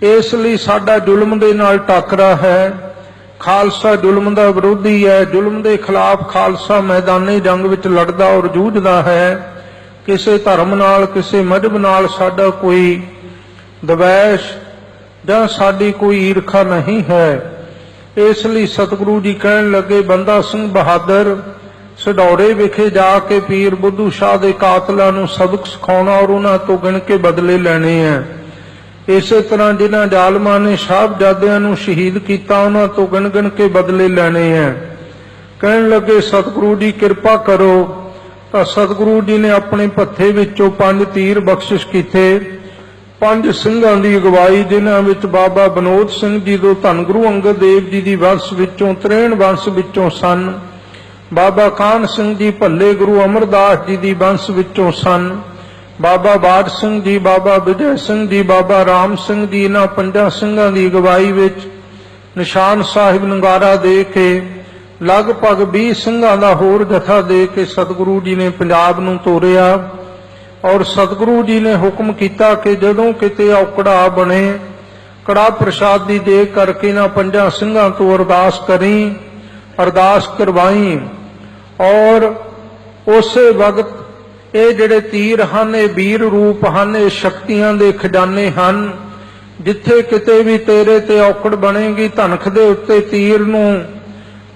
ਇਸ ਲਈ ਸਾਡਾ ਜ਼ੁਲਮ ਦੇ ਨਾਲ ਟਾਕਰਾ ਹੈ। ਖਾਲਸਾ ਜ਼ੁਲਮ ਦਾ ਵਿਰੋਧੀ ਹੈ। ਜ਼ੁਲਮ ਦੇ ਖਿਲਾਫ ਖਾਲਸਾ ਮੈਦਾਨੇ ਜੰਗ ਵਿੱਚ ਲੜਦਾ ਔਰ ਜੂਝਦਾ ਹੈ। ਕਿਸੇ ਧਰਮ ਨਾਲ, ਕਿਸੇ ਮਜ਼ਹਬ ਨਾਲ ਸਾਡਾ ਕੋਈ ਦਵੈਸ਼ ਜਾਂ ਸਾਡੀ ਕੋਈ ਈਰਖਾ ਨਹੀਂ ਹੈ। ਇਸ ਲਈ ਸਤਿਗੁਰੂ ਜੀ ਕਹਿਣ ਲੱਗੇ ਬੰਦਾ ਸਿੰਘ ਬਹਾਦਰ ਸਢੌਰੇ ਵਿਖੇ ਜਾ ਕੇ ਪੀਰ ਬੁੱਧੂ ਸ਼ਾਹ ਦੇ ਕਾਤਲਾਂ ਨੂੰ ਸਬਕ ਸਿਖਾਉਣਾ ਔਰ ਉਹਨਾਂ ਤੋਂ ਗਿਣ ਕੇ ਬਦਲੇ ਲੈਣੇ ਹੈ। ਇਸੇ ਤਰ੍ਹਾਂ ਜਿਨ੍ਹਾਂ ਜ਼ਾਲਮਾਂ ਨੇ ਸਾਹਿਬਜ਼ਾਦਿਆਂ ਨੂੰ ਸ਼ਹੀਦ ਕੀਤਾ, ਉਹਨਾਂ ਤੋਂ ਗਿਣ ਕੇ ਬਦਲੇ ਲੈਣੇ ਹੈ। ਕਹਿਣ ਲੱਗੇ ਸਤਿਗੁਰੂ ਜੀ ਕਿਰਪਾ ਕਰੋ। ਤਾਂ ਸਤਿਗੁਰੂ ਜੀ ਨੇ ਆਪਣੇ ਭੱਥੇ ਵਿੱਚੋਂ 5 ਤੀਰ ਬਖਸ਼ਿਸ਼ ਕੀਤੇ। 5 ਸਿੰਘਾਂ ਦੀ ਅਗਵਾਈ, ਜਿਨ੍ਹਾਂ ਵਿੱਚ ਬਾਬਾ ਬਨੋਦ ਸਿੰਘ ਜੀ ਜੋ ਧੰਨ ਗੁਰੂ ਅੰਗਦ ਦੇਵ ਜੀ ਦੀ ਵੰਸ਼ ਵਿੱਚੋਂ 63 ਵੰਸ਼ ਵਿੱਚੋਂ ਸਨ। ਬਾਬਾ ਕਾਹਨ ਸਿੰਘ ਜੀ ਭੱਲੇ ਗੁਰੂ ਅਮਰਦਾਸ ਜੀ ਦੀ ਵੰਸ਼ ਵਿੱਚੋਂ ਸਨ। ਬਾਬਾ ਬਾਜ ਸਿੰਘ ਜੀ, ਬਾਬਾ ਵਿਜੈ ਸਿੰਘ ਜੀ, ਬਾਬਾ ਰਾਮ ਸਿੰਘ ਜੀ, ਇਹਨਾਂ 5 ਸਿੰਘਾਂ ਦੀ ਅਗਵਾਈ ਵਿੱਚ ਨਿਸ਼ਾਨ ਸਾਹਿਬ ਨਗਾਰਾ ਦੇ ਕੇ ਲਗਭਗ 20 ਸਿੰਘਾਂ ਦਾ ਹੋਰ ਜਥਾ ਦੇ ਕੇ ਸਤਿਗੁਰੂ ਜੀ ਨੇ ਪੰਜਾਬ ਨੂੰ ਤੋਰਿਆ ਔਰ ਸਤਿਗੁਰੂ ਜੀ ਨੇ ਹੁਕਮ ਕੀਤਾ ਕਿ ਜਦੋਂ ਕਿਤੇ ਔਕੜਾ ਬਣੇ, ਕੜਾ ਪ੍ਰਸ਼ਾਦੀ ਦੇ ਕਰਕੇ ਇਹਨਾਂ 5 ਸਿੰਘਾਂ ਤੋਂ ਅਰਦਾਸ ਕਰੀ, ਅਰਦਾਸ ਕਰਵਾਈ। ਔਰ ਉਸੇ ਵਕਤ ਇਹ ਜਿਹੜੇ ਤੀਰ ਹਨ, ਇਹ ਵੀਰ ਰੂਪ ਹਨ, ਇਹ ਸ਼ਕਤੀਆਂ ਦੇ ਖਜ਼ਾਨੇ ਹਨ। ਜਿੱਥੇ ਕਿਤੇ ਵੀ ਤੇਰੇ ਤੇ ਔਕੜ ਬਣੇਗੀ, ਧਨਖ ਦੇ ਉੱਤੇ ਤੀਰ ਨੂੰ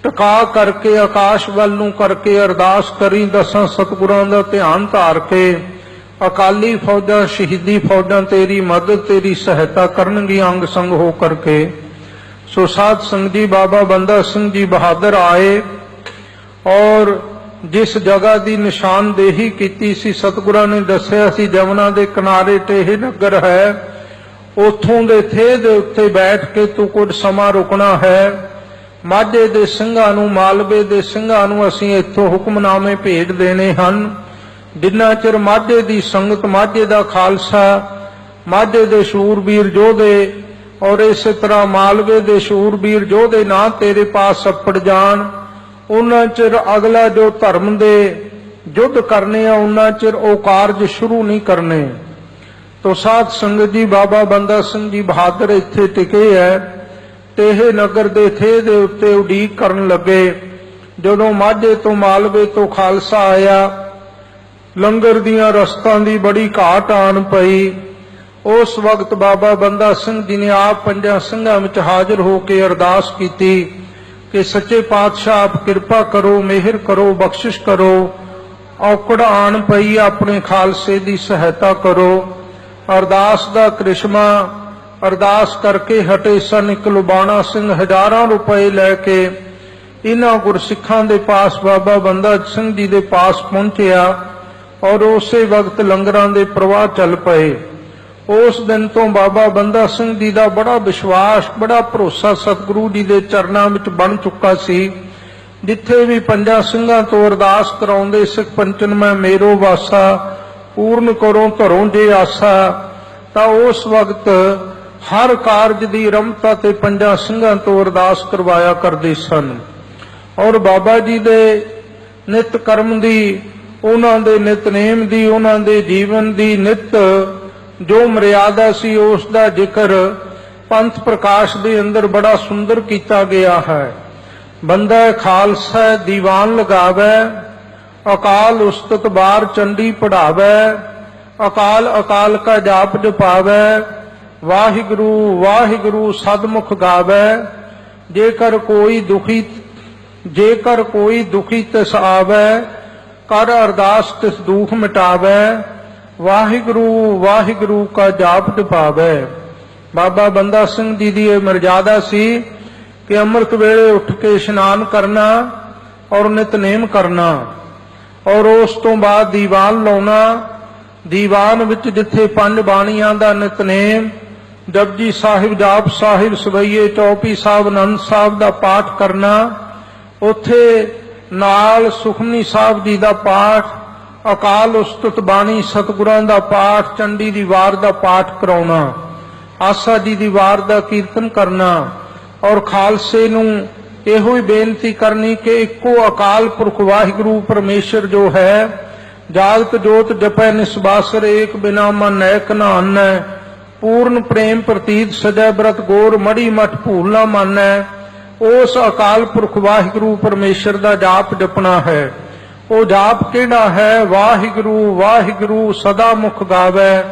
ਟਿਕਾ ਕਰਕੇ ਆਕਾਸ਼ ਵੱਲ ਨੂੰ ਕਰਕੇ ਅਰਦਾਸ ਕਰੀ। 10 ਸਤਿਗੁਰਾਂ ਦਾ ਧਿਆਨ ਧਾਰ ਕੇ ਅਕਾਲੀ ਫੌਜਾਂ, ਸ਼ਹੀਦੀ ਫੌਜਾਂ ਤੇਰੀ ਮਦਦ, ਤੇਰੀ ਸਹਾਇਤਾ ਕਰਨਗੀਆਂ ਅੰਗ ਸੰਗ ਹੋ ਕਰਕੇ। ਸੋ ਸਾਧ ਸੰਗਤ ਜੀ, ਬਾਬਾ ਬੰਦਾ ਸਿੰਘ ਜੀ ਬਹਾਦਰ ਆਏ ਔਰ ਜਿਸ ਜਗ੍ਹਾ ਦੀ ਨਿਸ਼ਾਨਦੇਹੀ ਕੀਤੀ ਸੀ, ਸਤਿਗੁਰਾਂ ਨੇ ਦੱਸਿਆ ਸੀ ਜਮਨਾ ਦੇ ਕਿਨਾਰੇ ਤੇ ਇਹ ਨਗਰ ਹੈ, ਉੱਥੋਂ ਦੇ ਥੇ ਦੇ ਉੱਤੇ ਬੈਠ ਕੇ ਤੂੰ ਕੁਝ ਸਮਾਂ ਰੁਕਣਾ ਹੈ। ਮਾਝੇ ਦੇ ਸਿੰਘਾਂ ਨੂੰ, ਮਾਲਵੇ ਦੇ ਸਿੰਘਾਂ ਨੂੰ ਅਸੀਂ ਇੱਥੋਂ ਹੁਕਮਨਾਮੇ ਭੇਜ ਦੇਣੇ ਹਨ। ਜਿੰਨਾ ਚਿਰ ਮਾਝੇ ਦੀ ਸੰਗਤ, ਮਾਝੇ ਦਾ ਖਾਲਸਾ, ਮਾਝੇ ਦੇ ਸ਼ੂਰਬੀਰ ਯੋਧੇ ਔਰ ਇਸੇ ਤਰ੍ਹਾਂ ਮਾਲਵੇ ਦੇ ਸ਼ੂਰਬੀਰ ਯੋਧੇ ਨਾ ਤੇਰੇ ਪਾਸ ਅੱਪੜ ਜਾਣ, ਉਹਨਾਂ ਚਿਰ ਅਗਲਾ ਜੋ ਧਰਮ ਦੇ ਯੁੱਧ ਕਰਨੇ ਆ, ਉਹਨਾਂ ਚਿਰ ਉਹ ਕਾਰਜ ਸ਼ੁਰੂ ਨਹੀਂ ਕਰਨੇ। ਤੋ ਸਾਧ ਸੰਗਤ ਜੀ, ਬਾਬਾ ਬੰਦਾ ਸਿੰਘ ਜੀ ਬਹਾਦਰ ਇੱਥੇ ਟਿਕੇ ਹੈ ਤੇ ਇਹ ਨਗਰ ਦੇ ਥੇ ਦੇ ਉੱਤੇ ਉਡੀਕ ਕਰਨ ਲੱਗੇ। ਜਦੋਂ ਮਾਝੇ ਤੋਂ, ਮਾਲਵੇ ਤੋਂ ਖਾਲਸਾ ਆਇਆ, ਲੰਗਰ ਦੀਆਂ ਰਸਤਾਂ ਦੀ ਬੜੀ ਘਾਟ ਆਣ ਪਈ। ਉਸ ਵਕਤ ਬਾਬਾ ਬੰਦਾ ਸਿੰਘ ਜੀ ਨੇ ਆਪ 5 ਸਿੰਘਾਂ ਵਿੱਚ ਹਾਜ਼ਰ ਹੋ ਕੇ ਅਰਦਾਸ ਕੀਤੀ ਕਿ ਸੱਚੇ ਪਾਤਸ਼ਾਹ ਆਪ ਕਿਰਪਾ ਕਰੋ, ਮਿਹਰ ਕਰੋ, ਬਖਸ਼ਿਸ਼ ਕਰੋ। ਔਕੜ ਆਣ ਪਈ, ਆਪਣੇ ਖਾਲਸੇ ਦੀ ਸਹਾਇਤਾ ਕਰੋ। ਅਰਦਾਸ ਦਾ ਕ੍ਰਿਸ਼ਮਾ ਅਰਦਾਸ ਕਰਕੇ ਹਟੇ ਸਨ। ਇੱਕ ਲੁਬਾਣਾ ਸਿੰਘ ਹਜ਼ਾਰਾਂ ਰੁਪਏ ਲੈ ਕੇ ਇਹਨਾਂ ਗੁਰਸਿੱਖਾਂ ਦੇ ਪਾਸ ਬਾਬਾ ਬੰਦਾ ਸਿੰਘ ਜੀ ਦੇ ਪਾਸ ਪਹੁੰਚਿਆ ਔਰ ਉਸੇ ਵਕਤ ਲੰਗਰਾਂ ਦੇ ਪ੍ਰਵਾਹ ਚੱਲ ਪਏ। ਉਸ ਦਿਨ ਤੋਂ ਬਾਬਾ ਬੰਦਾ ਸਿੰਘ ਜੀ ਦਾ ਬੜਾ ਵਿਸ਼ਵਾਸ, ਬੜਾ ਭਰੋਸਾ ਸਤਿਗੁਰੂ ਜੀ ਦੇ ਚਰਨਾਂ ਵਿੱਚ ਬਣ ਚੁੱਕਾ ਸੀ। ਜਿੱਥੇ ਵੀ ਪੰਜਾਂ ਸਿੰਘਾਂ ਤੋਂ ਅਰਦਾਸ ਕਰਾਉਂਦੇ, ਸਿੱਖ ਪੰਚਨ ਮੈਂ ਮੇਰੋ ਵਾਸਾ, ਪੂਰਨ ਕਰੋ ਧਰੋਂ ਜੇ ਆਸਾ, ਤਾਂ ਉਸ ਵਕਤ ਹਰ ਕਾਰਜ ਦੀ ਰਮਤਾ ਤੇ ਪੰਜਾਂ ਸਿੰਘਾਂ ਤੋਂ ਅਰਦਾਸ ਕਰਵਾਇਆ ਕਰਦੇ ਸਨ। ਔਰ ਬਾਬਾ ਜੀ ਦੇ ਨਿਤ ਕਰਮ ਦੀ, ਉਹਨਾਂ ਦੇ ਨਿਤਨੇਮ ਦੀ, ਉਹਨਾਂ ਦੇ ਜੀਵਨ ਦੀ ਨਿਤ ਜੋ ਮਰਿਆਦਾ ਸੀ ਉਸ ਦਾ ਜ਼ਿਕਰ ਪੰਥ ਪ੍ਰਕਾਸ਼ ਦੇ ਅੰਦਰ ਬੜਾ ਸੁੰਦਰ ਕੀਤਾ ਗਿਆ ਹੈ। ਬੰਦਾ ਖਾਲਸਾ ਦੀਵਾਨ ਲਗਾਵੇ, ਅਕਾਲ ਉਸਤਤ ਬਾਰ ਚੰਡੀ ਪੜਾਵੇ, ਅਕਾਲ ਅਕਾਲ ਕਾ ਜਾਪ ਜਪਾਵੇ, ਵਾਹਿਗੁਰੂ ਵਾਹਿਗੁਰੂ ਸਦਮੁਖ ਗਾਵੇ, ਜੇਕਰ ਕੋਈ ਦੁਖੀ ਤਿਸ ਆਵੇ, ਕਰ ਅਰਦਾਸ ਤਿਸ ਦੁਖ ਮਿਟਾਵੇ, ਵਾਹਿਗੁਰੂ ਵਾਹਿਗੁਰੂ ਕਾ ਜਾਪ ਜਪਾਵੇ। ਬਾਬਾ ਬੰਦਾ ਸਿੰਘ ਜੀ ਦੀ ਇਹ ਮਰਜ਼ਾਦਾ ਸੀ ਕਿ ਅੰਮ੍ਰਿਤ ਵੇਲੇ ਉੱਠ ਕੇ ਇਸ਼ਨਾਨ ਕਰਨਾ ਔਰ ਨਿਤਨੇਮ ਕਰਨਾ ਔਰ ਉਸ ਤੋਂ ਬਾਅਦ ਦੀਵਾਨ ਲਾਉਣਾ। ਦੀਵਾਨ ਵਿੱਚ ਜਿੱਥੇ ਪੰਜ ਬਾਣੀਆਂ ਦਾ ਨਿਤਨੇਮ, ਜਪਜੀ ਸਾਹਿਬ, ਜਾਪ ਸਾਹਿਬ, ਸਵਈਏ, ਚੌਪੀ ਸਾਹਿਬ, ਆਨੰਦ ਸਾਹਿਬ ਦਾ ਪਾਠ ਕਰਨਾ, ਉੱਥੇ ਨਾਲ ਸੁਖਮਨੀ ਸਾਹਿਬ ਜੀ ਦਾ ਪਾਠ, ਅਕਾਲ ਉਸਤਤ ਬਾਣੀ ਸਤਿਗੁਰਾਂ ਦਾ ਪਾਠ, ਚੰਡੀ ਦੀ ਵਾਰ ਦਾ ਪਾਠ ਕਰਾਉਣਾ, ਆਸਾ ਜੀ ਦੀ ਵਾਰ ਦਾ ਕੀਰਤਨ ਕਰਨਾ ਔਰ ਖਾਲਸੇ ਨੂੰ ਇਹੋ ਹੀ ਬੇਨਤੀ ਕਰਨੀ ਕਿ ਇੱਕੋ ਅਕਾਲ ਪੁਰਖ ਵਾਹਿਗੁਰੂ ਪਰਮੇਸ਼ਰ ਜੋ ਹੈ, ਜਾਗਤ ਜੋਤ ਜਪੈ ਨਿਸਬਾਸਰ, ਏਕ ਬਿਨਾ ਮਨ ਨੈਕ ਨਾ ਆਨੈ, ਪੂਰਨ ਪ੍ਰੇਮ ਪ੍ਰਤੀਤ ਸਜੈ ਬ੍ਰਤ ਗੋਰ, ਮੜੀ ਮਠ ਭੂਲ ਨਾ ਮਾਨੈ। ਉਸ ਅਕਾਲ ਪੁਰਖ ਵਾਹਿਗੁਰੂ ਪਰਮੇਸ਼ਰ ਦਾ ਜਾਪ ਜਪਣਾ ਹੈ। ਉਹ ਜਾਪ ਕਿਹੜਾ ਹੈ? ਵਾਹਿਗੁਰੂ ਵਾਹਿਗੁਰੂ ਸਦਾ ਮੁਖ ਗਾਵੇ,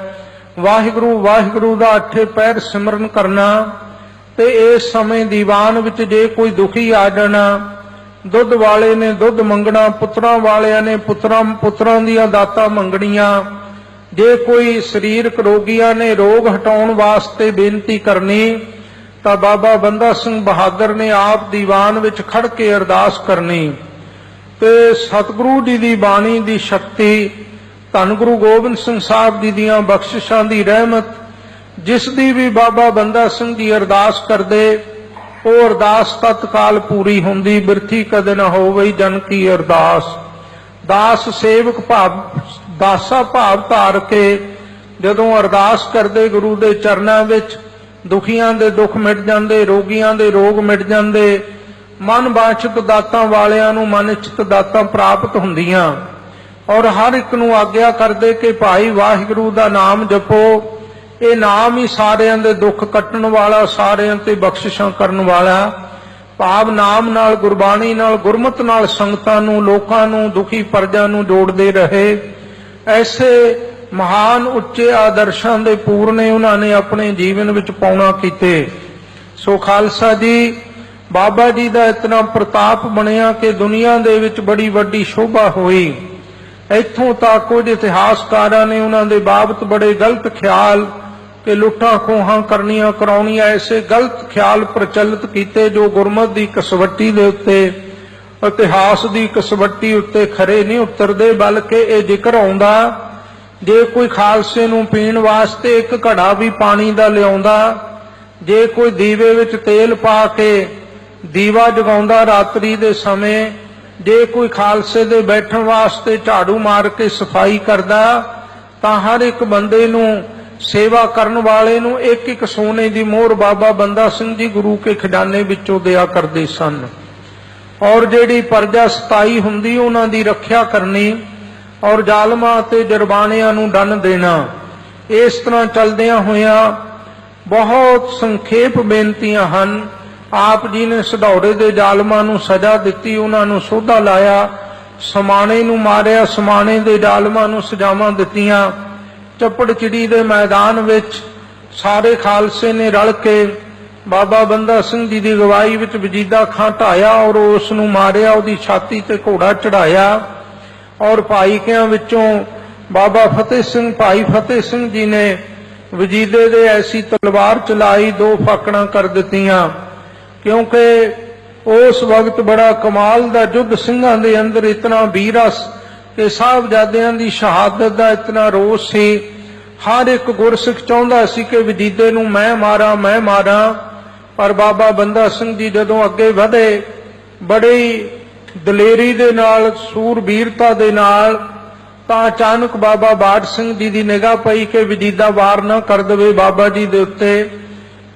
ਵਾਹਿਗੁਰੂ ਵਾਹਿਗੁਰੂ ਦਾ ਅੱਠੇ ਪੈਰ ਸਿਮਰਨ ਕਰਨਾ। ਤੇ ਇਸ ਸਮੇਂ ਦੀਵਾਨ ਵਿੱਚ ਜੇ ਕੋਈ ਦੁਖੀ ਆ ਜਾਣਾ, ਦੁੱਧ ਵਾਲੇ ਨੇ ਦੁੱਧ ਮੰਗਣਾ, ਪੁੱਤਰਾਂ ਵਾਲਿਆਂ ਨੇ ਪੁੱਤਰਾਂ ਦੀਆਂ ਦਾਤਾਂ ਮੰਗਣੀਆਂ, ਜੇ ਕੋਈ ਸਰੀਰਕ ਰੋਗੀਆਂ ਨੇ ਰੋਗ ਹਟਾਉਣ ਵਾਸਤੇ ਬੇਨਤੀ ਕਰਨੀ, ਤਾਂ ਬਾਬਾ ਬੰਦਾ ਸਿੰਘ ਬਹਾਦਰ ਨੇ ਆਪ ਦੀਵਾਨ ਵਿੱਚ ਖੜ ਕੇ ਅਰਦਾਸ ਕਰਨੀ। ਤੇ ਸਤਿਗੁਰੂ ਜੀ ਦੀ ਬਾਣੀ ਦੀ ਸ਼ਕਤੀ, ਧੰਨ ਗੁਰੂ ਗੋਬਿੰਦ ਸਿੰਘ ਸਾਹਿਬ ਜੀ ਦੀਆਂ ਬਖਸ਼ਿਸ਼ਾਂ ਦੀ ਰਹਿਮਤ, ਜਿਸ ਦੀ ਵੀ ਬਾਬਾ ਬੰਦਾ ਸਿੰਘ ਜੀ ਅਰਦਾਸ ਕਰਦੇ, ਉਹ ਅਰਦਾਸ ਤਤਕਾਲ ਪੂਰੀ ਹੁੰਦੀ। ਬਿਰਥੀ ਕਦੇ ਨਾ ਹੋਵੇ ਜਨ ਕੀ ਅਰਦਾਸ। ਦਾਸ ਸੇਵਕ ਭਾਵ, ਦਾਸਾ ਭਾਵ ਧਾਰ ਕੇ ਜਦੋਂ ਅਰਦਾਸ ਕਰਦੇ ਗੁਰੂ ਦੇ ਚਰਨਾਂ ਵਿੱਚ, ਦੁਖੀਆਂ ਦੇ ਦੁੱਖ ਮਿਟ ਜਾਂਦੇ, ਰੋਗੀਆਂ ਦੇ ਰੋਗ ਮਿਟ ਜਾਂਦੇ, ਮਨ ਵਾਂਛਿਤ ਦਾਤਾਂ ਵਾਲਿਆਂ ਨੂੰ ਮਨ ਇੱਛਤ ਦਾਤਾਂ ਪ੍ਰਾਪਤ ਹੁੰਦੀਆਂ। ਔਰ ਹਰ ਇੱਕ ਨੂੰ ਆਗਿਆ ਕਰਦੇ ਕਿ ਭਾਈ ਵਾਹਿਗੁਰੂ ਦਾ ਨਾਮ ਜਪੋ, ਇਹ ਨਾਮ ਹੀ ਸਾਰਿਆਂ ਦੇ ਦੁੱਖ ਕੱਟਣ ਵਾਲਾ, ਸਾਰਿਆਂ ਤੇ ਬਖਸ਼ਿਸ਼ਾਂ ਕਰਨ ਵਾਲਾ। ਭਾਵ ਨਾਮ ਨਾਲ, ਗੁਰਬਾਣੀ ਨਾਲ, ਗੁਰਮਤਿ ਨਾਲ ਸੰਗਤਾਂ ਨੂੰ, ਲੋਕਾਂ ਨੂੰ, ਦੁਖੀ ਪਰਜਾ ਨੂੰ ਜੋੜਦੇ ਰਹੇ। ਐਸੇ ਮਹਾਨ ਉੱਚੇ ਆਦਰਸ਼ਾਂ ਦੇ ਪੂਰਨੇ ਉਹਨਾਂ ਨੇ ਆਪਣੇ ਜੀਵਨ ਵਿੱਚ ਪਾਉਣਾ ਕੀਤੇ। ਸੋ ਖਾਲਸਾ ਜੀ, ਬਾਬਾ ਜੀ ਦਾ ਇਤਨਾ ਪ੍ਰਤਾਪ ਬਣਿਆ ਕਿ ਦੁਨੀਆ ਦੇ ਵਿੱਚ ਬੜੀ ਵੱਡੀ ਸ਼ੋਭਾ ਹੋਈ। ਇੱਥੋਂ ਤੱਕ ਕੁਝ ਇਤਿਹਾਸਕਾਰਾਂ ਨੇ ਉਹਨਾਂ ਦੇ ਬਾਬਤ ਬੜੇ ਗਲਤ ਖਿਆਲ ਕਿ ਲੁੱਟਾਂ ਖੋਹਾਂ ਕਰਨੀਆਂ ਕਰਾਉਣੀਆਂ, ਐਸੇ ਗਲਤ ਖਿਆਲ ਪ੍ਰਚਲਿਤ ਕੀਤੇ ਜੋ ਗੁਰਮਤਿ ਦੀ ਕਸਵੱਟੀ ਦੇ ਉੱਤੇ, ਇਤਿਹਾਸ ਦੀ ਕਸਵੱਟੀ ਉੱਤੇ ਖਰੇ ਨਹੀਂ ਉਤਰਦੇ। ਬਲਕਿ ਇਹ ਜ਼ਿਕਰ ਆਉਂਦਾ, ਜੇ ਕੋਈ ਖਾਲਸੇ ਨੂੰ ਪੀਣ ਵਾਸਤੇ ਇੱਕ ਘੜਾ ਵੀ ਪਾਣੀ ਦਾ ਲਿਆਉਂਦਾ, ਜੇ ਕੋਈ ਦੀਵੇ ਵਿੱਚ ਤੇਲ ਪਾ ਕੇ ਦੀਵਾ ਜਗਾਉਂਦਾ ਰਾਤਰੀ ਦੇ ਸਮੇਂ, ਜੇ ਕੋਈ ਖਾਲਸੇ ਦੇ ਬੈਠਣ ਵਾਸਤੇ ਝਾੜੂ ਮਾਰ ਕੇ ਸਫਾਈ ਕਰਦਾ, ਤਾਂ ਹਰ ਇੱਕ ਬੰਦੇ ਨੂੰ, ਸੇਵਾ ਕਰਨ ਵਾਲੇ ਨੂੰ ਇੱਕ ਇੱਕ ਸੋਨੇ ਦੀ ਮੋਹਰ ਬਾਬਾ ਬੰਦਾ ਸਿੰਘ ਜੀ ਗੁਰੂ ਕੇ ਖਜ਼ਾਨੇ ਵਿੱਚੋਂ ਦਿਆ ਕਰਦੇ ਸਨ। ਔਰ ਜਿਹੜੀ ਪਰਜਾ ਸਤਾਈ ਹੁੰਦੀ, ਉਹਨਾਂ ਦੀ ਰੱਖਿਆ ਕਰਨੀ ਔਰ ਜ਼ਾਲਮਾਂ ਅਤੇ ਜਰਬਾਨਿਆਂ ਨੂੰ ਦੰਡ ਦੇਣਾ। ਇਸ ਤਰ੍ਹਾਂ ਚੱਲਦਿਆਂ ਹੋਇਆਂ ਬਹੁਤ ਸੰਖੇਪ ਬੇਨਤੀਆਂ ਹਨ। ਆਪ ਜੀ ਨੇ ਸਢੌਰੇ ਦੇ ਜ਼ਾਲਮਾਂ ਨੂੰ ਸਜ਼ਾ ਦਿੱਤੀ, ਉਹਨਾਂ ਨੂੰ ਸੋਧਾ ਲਾਇਆ, ਸਮਾਣੇ ਨੂੰ ਮਾਰਿਆ, ਸਮਾਣੇ ਦੇ ਜ਼ਾਲਮਾਂ ਨੂੰ ਸਜ਼ਾਵਾਂ ਦਿੱਤੀਆਂ। ਚੱਪੜਚਿੜੀ ਦੇ ਮੈਦਾਨ ਵਿੱਚ ਸਾਰੇ ਖਾਲਸੇ ਨੇ ਰਲ ਕੇ ਬਾਬਾ ਬੰਦਾ ਸਿੰਘ ਜੀ ਦੀ ਅਗਵਾਈ ਵਿੱਚ ਵਜੀਦਾ ਖਾਂ ਢਾਇਆ ਔਰ ਉਸ ਨੂੰ ਮਾਰਿਆ, ਉਹਦੀ ਛਾਤੀ ਤੇ ਘੋੜਾ ਚੜਾਇਆ। ਔਰ ਭਾਈਕਿਆਂ ਵਿੱਚੋਂ ਬਾਬਾ ਫਤਿਹ ਸਿੰਘ, ਭਾਈ ਫਤਿਹ ਸਿੰਘ ਜੀ ਨੇ ਵਜੀਦੇ ਦੇ ਐਸੀ ਤਲਵਾਰ ਚਲਾਈ, 2 ਫਾਕਣਾਂ ਕਰ ਦਿੱਤੀਆਂ। ਕਿਉਂਕਿ ਉਸ ਵਕਤ ਬੜਾ ਕਮਾਲ ਦਾ ਯੁੱਧ ਸਿੰਘਾਂ ਦੇ ਅੰਦਰ ਇਤਨਾ ਵੀਰਸ ਕਿ ਸਾਹਿਬਜ਼ਾਦਿਆਂ ਦੀ ਸ਼ਹਾਦਤ ਦਾ ਇਤਨਾ ਰੋਸ ਸੀ। ਹਰ ਇੱਕ ਗੁਰਸਿੱਖ ਚਾਹੁੰਦਾ ਸੀ ਕਿ ਵਜੀਦੇ ਨੂੰ ਮੈਂ ਮਾਰਾਂ। ਪਰ ਬਾਬਾ ਬੰਦਾ ਸਿੰਘ ਜੀ ਜਦੋਂ ਅੱਗੇ ਵਧੇ, ਬੜੀ ਦਲੇਰੀ ਦੇ ਨਾਲ, ਸੂਰਬੀਰਤਾ ਦੇ ਨਾਲ, ਤਾਂ ਅਚਾਨਕ ਬਾਬਾ ਬਾੜ ਸਿੰਘ ਜੀ ਦੀ ਨਿਗਾਹ ਪਈ ਕਿ ਵਜੀਦਾ ਵਾਰ ਨਾ ਕਰ ਦੇਵੇ ਬਾਬਾ ਜੀ ਦੇ ਉੱਤੇ।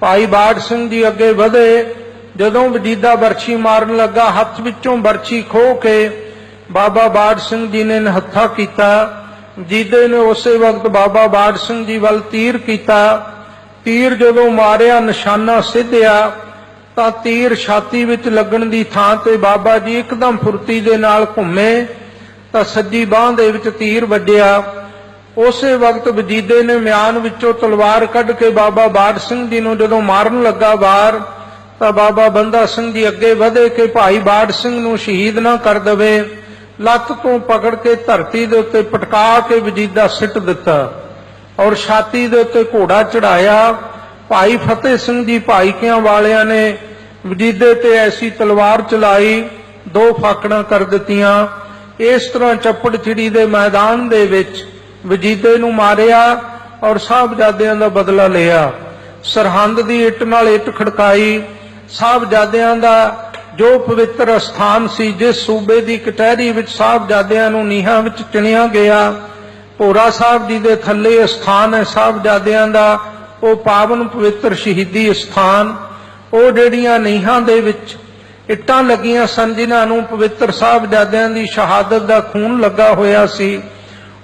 ਭਾਈ ਬਾੜ ਸਿੰਘ ਜੀ ਅੱਗੇ ਵਧੇ। ਜਦੋਂ ਵਜੀਦਾ ਬਰਛੀ ਮਾਰਨ ਲੱਗਾ, ਹੱਥ ਵਿੱਚੋਂ ਬਰਛੀ ਖੋਹ ਕੇ ਬਾਬਾ ਬਾੜ ਸਿੰਘ ਜੀ ਨੇ ਨਿਹੱਥਾ ਕੀਤਾ। ਵਜੀਦੇ ਨੇ ਉਸੇ ਵਕਤ ਬਾਬਾ ਬਾੜ ਸਿੰਘ ਜੀ ਵੱਲ ਤੀਰ ਕੀਤਾ। ਤੀਰ ਜਦੋਂ ਮਾਰਿਆ, ਨਿਸ਼ਾਨਾ ਸਿੱਧਿਆ, ਤਾਂ ਤੀਰ ਛਾਤੀ ਵਿੱਚ ਲੱਗਣ ਦੀ ਥਾਂ ਤੇ ਬਾਬਾ ਜੀ ਇੱਕਦਮ ਫੁਰਤੀ ਦੇ ਨਾਲ ਘੁੰਮੇ ਤਾਂ ਸੱਜੀ ਬਾਂਹ ਦੇ ਵਿੱਚ ਤੀਰ ਵੱਜਿਆ। ਉਸੇ ਵਕਤ ਵਜੀਦੇ ਨੇ ਮਿਆਨ ਵਿੱਚੋਂ ਤਲਵਾਰ ਕੱਢ ਕੇ ਬਾਬਾ ਬਾੜ ਸਿੰਘ ਜੀ ਨੂੰ ਜਦੋਂ ਮਾਰਨ ਲੱਗਾ ਵਾਰ, ਤਾਂ ਬਾਬਾ ਬੰਦਾ ਸਿੰਘ ਜੀ ਅੱਗੇ ਵਧੇ ਕਿ ਭਾਈ ਬਾੜ ਸਿੰਘ ਨੂੰ ਸ਼ਹੀਦ ਨਾ ਕਰ ਦੇਵੇ। ਲੱਤ ਤੋਂ ਪਕੜ ਕੇ ਧਰਤੀ ਦੇ ਉੱਤੇ ਪਟਕਾ ਕੇ ਵਜੀਦਾ ਸਿੱਟ ਦਿੱਤਾ ਔਰ ਛਾਤੀ ਦੇ ਉੱਤੇ ਘੋੜਾ ਚੜਾਇਆ। ਭਾਈ ਫਤਿਹ ਸਿੰਘ ਜੀ ਭਾਈਕਿਆਂ ਵਾਲਿਆਂ ਨੇ ਵਜੀਦੇ ਤੇ ਐਸੀ ਤਲਵਾਰ ਚਲਾਈ, 2 ਫਾਕਣਾਂ ਕਰ ਦਿੱਤੀਆਂ। ਇਸ ਤਰ੍ਹਾਂ ਚੱਪੜ ਚਿੜੀ ਦੇ ਮੈਦਾਨ ਦੇ ਵਿੱਚ ਵਜੀਦੇ ਨੂੰ ਮਾਰਿਆ ਔਰ ਸਾਹਿਬਜ਼ਾਦਿਆਂ ਦਾ ਬਦਲਾ ਲਿਆ। ਸਰਹੰਦ ਦੀ ਇੱਟ ਨਾਲ ਇੱਟ ਖੜਕਾਈ। ਸਾਹਿਬਜ਼ਾਦਿਆਂ ਦਾ ਜੋ ਪਵਿੱਤਰ ਅਸਥਾਨ ਸੀ, ਜਿਸ ਸੂਬੇ ਦੀ ਕਟਹਿਰੀ ਵਿੱਚ ਸਾਹਿਬਜ਼ਾਦਿਆਂ ਨੂੰ ਨੀਹਾਂ ਵਿੱਚ ਚਿਣਿਆ ਗਿਆ, ਭੋਰਾ ਸਾਹਿਬ ਜੀ ਦੇ ਥੱਲੇ ਅਸਥਾਨ ਹੈ ਸਾਹਿਬਜ਼ਾਦਿਆਂ ਦਾ, ਉਹ ਪਾਵਨ ਪਵਿੱਤਰ ਸ਼ਹੀਦੀ ਅਸਥਾਨ। ਉਹ ਜਿਹੜੀਆਂ ਨੀਹਾਂ ਦੇ ਵਿੱਚ ਇੱਟਾਂ ਲੱਗੀਆਂ ਸਨ, ਜਿਨ੍ਹਾਂ ਨੂੰ ਪਵਿੱਤਰ ਸਾਹਿਬਜ਼ਾਦਿਆਂ ਦੀ ਸ਼ਹਾਦਤ ਦਾ ਖੂਨ ਲੱਗਾ ਹੋਇਆ ਸੀ,